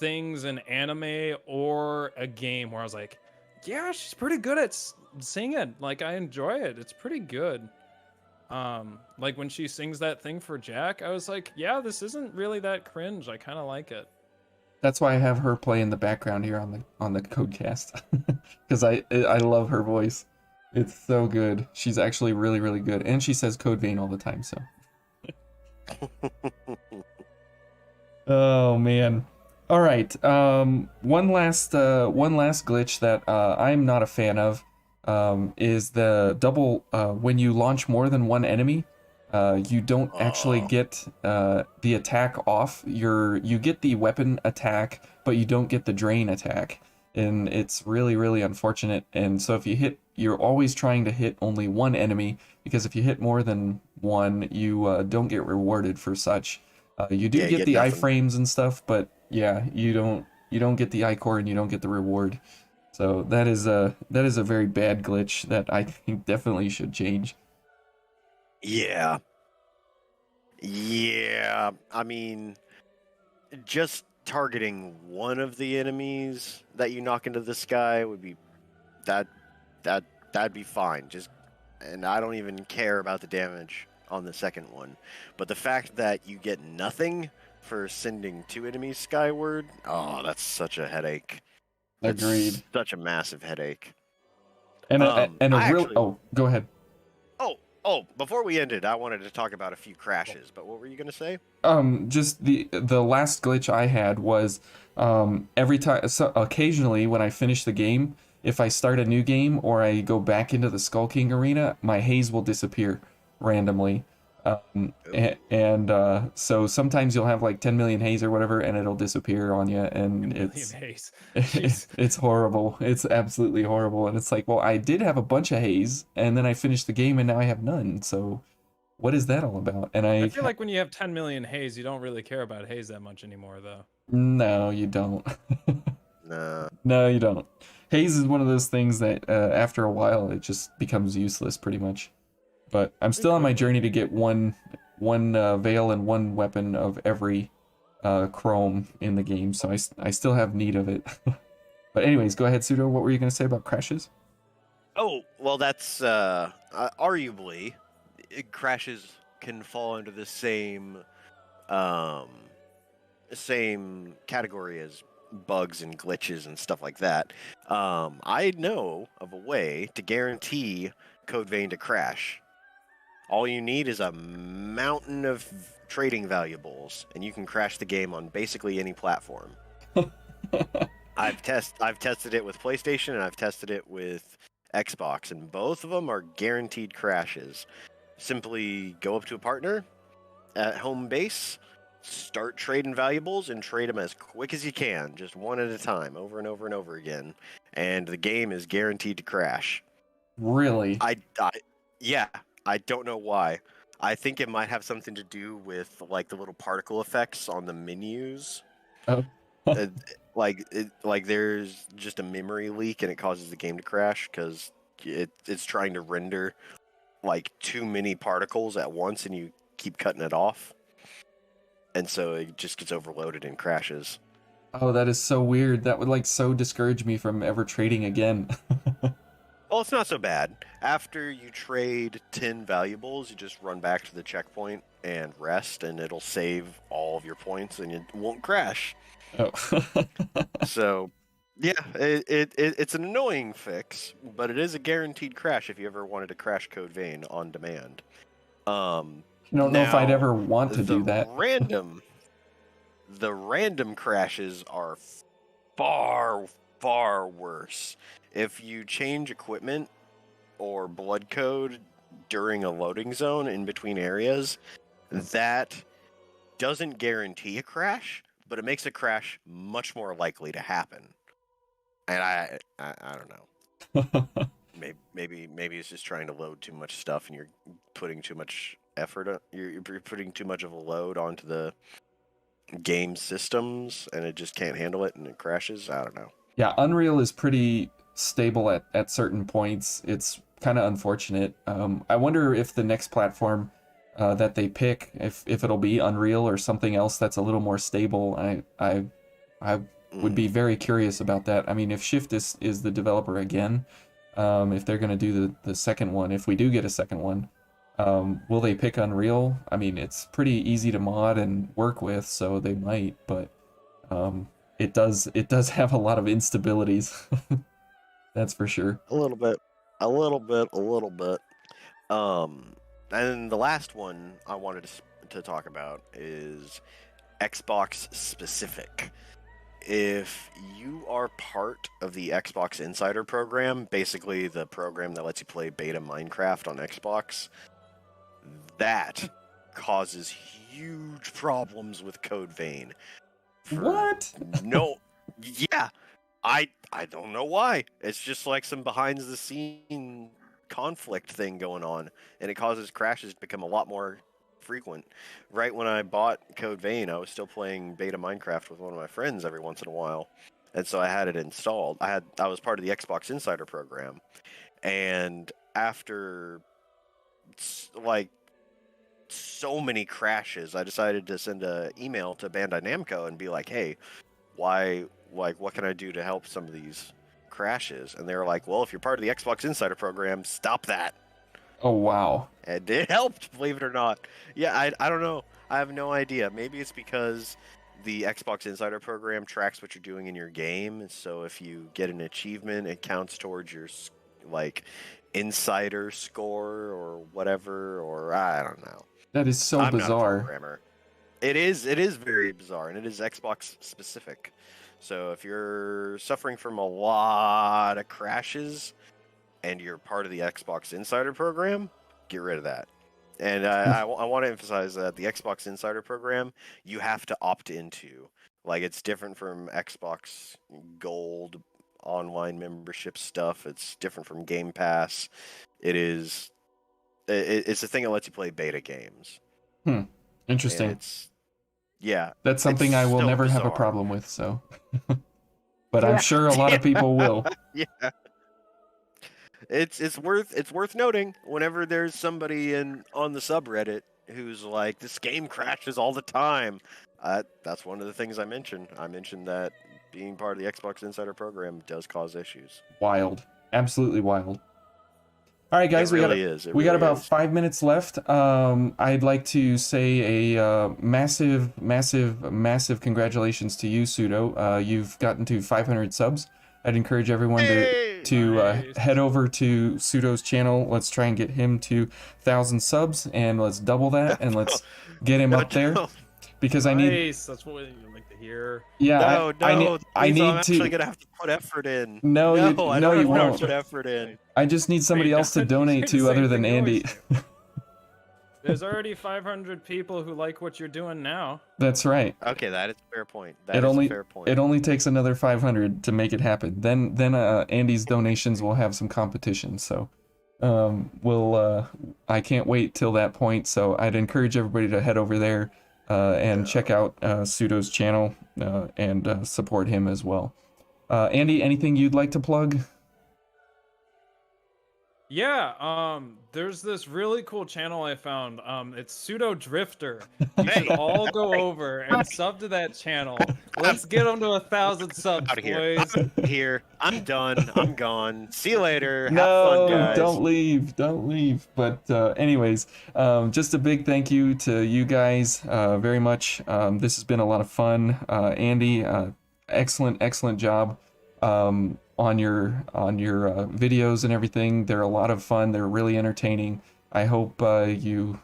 things in anime or a game where I was like, yeah, she's pretty good at singing. Like, I enjoy it. It's pretty good. Like when she sings that thing for Jack, I was like, yeah, this isn't really that cringe. I kind of like it. That's why I have her play in the background here on the Codecast, because I love her voice. It's so good. She's actually really, really good, and she says Code Vein all the time. So. Oh man. All right. One last glitch that I'm not a fan of is the double. When you launch more than one enemy, you don't actually get the attack off. You get the weapon attack, but you don't get the drain attack, and it's really, really unfortunate. And so if you hit, you're always trying to hit only one enemy, because if you hit more than one, you don't get rewarded for such. You do get the iframes and stuff, but yeah, you don't get the iCore and you don't get the reward. So that is a very bad glitch that I think definitely should change. Yeah. I mean, just targeting one of the enemies that you knock into the sky would be that'd be fine. And I don't even care about the damage on the second one. But the fact that you get nothing for sending two enemies skyward, oh, that's such a headache. Agreed. Such a massive headache. And go ahead. Oh, before we ended, I wanted to talk about a few crashes, but what were you going to say? Just the last glitch I had was every time, so occasionally when I finish the game, if I start a new game or I go back into the Skull King arena, my haze will disappear randomly. So sometimes you'll have like 10 million haze or whatever, and it'll disappear on you, 10 and million it's haze. Jeez. it's horrible. It's absolutely horrible, and it's like, well, I did have a bunch of haze, and then I finished the game, and now I have none. So what is that all about? And I feel like when you have 10 million haze, you don't really care about haze that much anymore, though. no, you don't. Nah. No, you don't. Haze is one of those things that after a while it just becomes useless, pretty much. But I'm still on my journey to get one veil and one weapon of every chrome in the game, so I still have need of it. But anyways, go ahead, Pseudo. What were you going to say about crashes? Oh, well, that's arguably crashes can fall under the um, same category as bugs and glitches and stuff like that. I know of a way to guarantee Code Vein to crash. All you need is a mountain of trading valuables, and you can crash the game on basically any platform. I've tested it with PlayStation, and I've tested it with Xbox, and both of them are guaranteed crashes. Simply go up to a partner at home base, start trading valuables, and trade them as quick as you can, just one at a time, over and over and over again, and the game is guaranteed to crash. Really? Yeah, I don't know why. I think it might have something to do with like the little particle effects on the menus. Oh. Like there's just a memory leak and it causes the game to crash because it's trying to render like too many particles at once and you keep cutting it off, and so it just gets overloaded and crashes. Oh, that is so weird. That would like so discourage me from ever trading again. Well, it's not so bad. After you trade 10 valuables, you just run back to the checkpoint and rest, and it'll save all of your points and it won't crash. Oh. So, yeah, it's an annoying fix, but it is a guaranteed crash if you ever wanted to crash Code Vein on demand. I don't know if I'd ever want to do that. The random crashes are far, far worse. If you change equipment or blood code during a loading zone in between areas, that doesn't guarantee a crash, but it makes a crash much more likely to happen. And I don't know. Maybe it's just trying to load too much stuff and you're putting too much effort. You're putting too much of a load onto the game systems and it just can't handle it and it crashes. I don't know. Yeah, Unreal is pretty stable at certain points. It's kind of unfortunate. I wonder if the next platform that they pick, if it'll be Unreal or something else that's a little more stable. I would be very curious about that. I mean, if Shift is the developer again, if they're going to do the second one, if we do get a second one, will they pick Unreal? I mean, it's pretty easy to mod and work with, so they might, but it does have a lot of instabilities. That's for sure. A little bit. And then the last one I wanted to talk about is Xbox specific. If you are part of the Xbox Insider program, basically the program that lets you play beta Minecraft on Xbox, that causes huge problems with Code Vein. What? No, yeah, I don't know why. It's just like some behind the scene conflict thing going on, and it causes crashes to become a lot more frequent. Right when I bought Code Vein, I was still playing beta Minecraft with one of my friends every once in a while, and so I had it installed. I was part of the Xbox Insider program, and after like so many crashes, I decided to send an email to Bandai Namco and be like, "Hey, what can I do to help some of these crashes?" And they were like, "Well, if you're part of the Xbox Insider program, stop that." Oh, wow. And it helped, believe it or not. Yeah, I don't know. I have no idea. Maybe it's because the Xbox Insider program tracks what you're doing in your game. So if you get an achievement, it counts towards your like insider score or whatever, or I don't know. That is so I'm bizarre. not a programmer. It is very bizarre, and it is Xbox specific. So if you're suffering from a lot of crashes and you're part of the Xbox Insider program, get rid of that. And I want to emphasize that the Xbox Insider program you have to opt into. Like, it's different from Xbox Gold online membership stuff. It's different from Game Pass. It's a thing that lets you play beta games. And Interesting. it's That's something I will so never have a bizarre. problem with, so. But I'm sure a lot of people will. Yeah. It's worth noting whenever there's somebody on the subreddit who's like, this game crashes all the time. That's one of the things I mentioned. I mentioned that being part of the Xbox Insider program does cause issues. Wild. Absolutely wild. All right, guys, It we really got about is. 5 minutes left. I'd like to say a massive congratulations to you, Pseudo. You've gotten to 500 subs. I'd encourage everyone to Nice. head over to Pseudo's channel. Let's try and get him to 1,000 subs, and let's double that, and let's get him up there. Because I need, Nice. That's what you like to hear. yeah, No, I please, need I'm actually to. gonna have to put effort in. No, I you don't won't. want to put effort in. I just need somebody Wait, else to no, donate you're the to other same than thing you always Andy. do. There's already 500 people who like what you're doing now. That's right. Okay, that is a fair point. It only takes another 500 to make it happen. Then Andy's donations will have some competition. So I can't wait till that point. So I'd encourage everybody to head over there and check out Pseudo's channel and support him as well. Andy, anything you'd like to plug? Yeah, there's this really cool channel I found. It's PseudoDrifter. You should all go over and sub to that channel. Let's get them to 1,000 subs, Out of here. boys. Here, I'm done. I'm gone. See you later. Have No, fun, guys. don't leave. But anyways, just a big thank you to you guys very much. This has been a lot of fun. Andy, excellent job on your videos and everything. They're a lot of fun. They're really entertaining. I hope you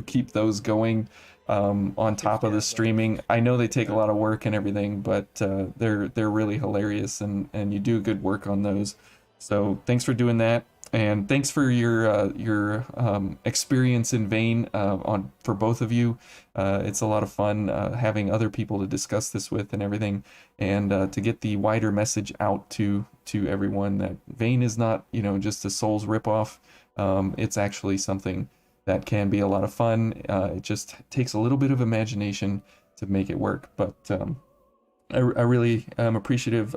keep those going on top of the streaming. I know they take a lot of work and everything, but they're really hilarious, and you do good work on those. So thanks for doing that, and thanks for your experience in Vane for both of you. It's a lot of fun having other people to discuss this with and everything, and to get the wider message out to everyone that Vane is not, just a Souls ripoff. It's actually something that can be a lot of fun. It just takes a little bit of imagination to make it work. But I really am appreciative,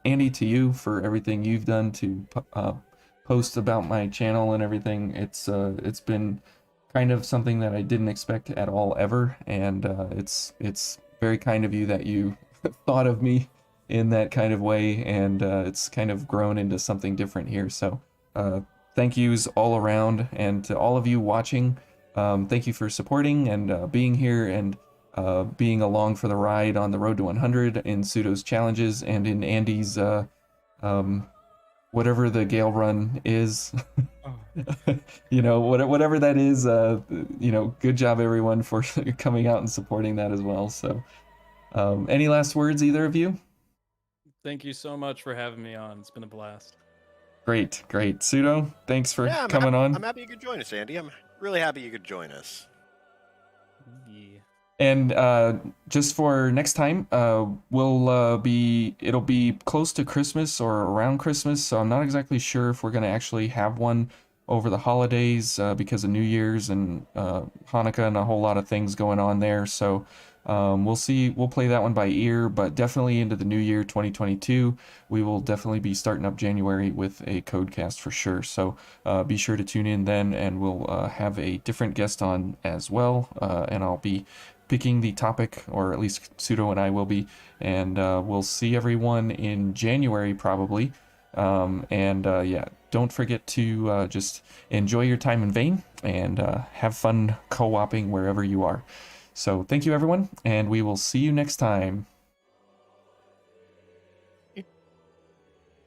Andy, to you for everything you've done to post about my channel and everything. It's been kind of something that I didn't expect at all ever, and it's very kind of you that you thought of me in that kind of way, and it's kind of grown into something different here. So thank yous all around, and to all of you watching, thank you for supporting and being here and being along for the ride on the road to 100 in Pseudo's challenges and in Andy's whatever the Gale Run is. Whatever that is, good job everyone for coming out and supporting that as well. So any last words, either of you? Thank you so much for having me on. It's been a blast. Great. Pseudo, thanks for coming on. I'm happy you could join us, Andy. I'm really happy you could join us. Yeah. And just for next time, it'll be close to Christmas or around Christmas, so I'm not exactly sure if we're going to actually have one over the holidays because of New Year's and Hanukkah and a whole lot of things going on there. So we'll see. We'll play that one by ear, but definitely into the new year 2022, we will definitely be starting up January with a Codecast for sure. So be sure to tune in then, and we'll have a different guest on as well, and I'll be picking the topic, or at least Pseudo and I will be, and we'll see everyone in January probably. Don't forget to just enjoy your time in Vane and have fun co-oping wherever you are. So thank you everyone, and we will see you next time.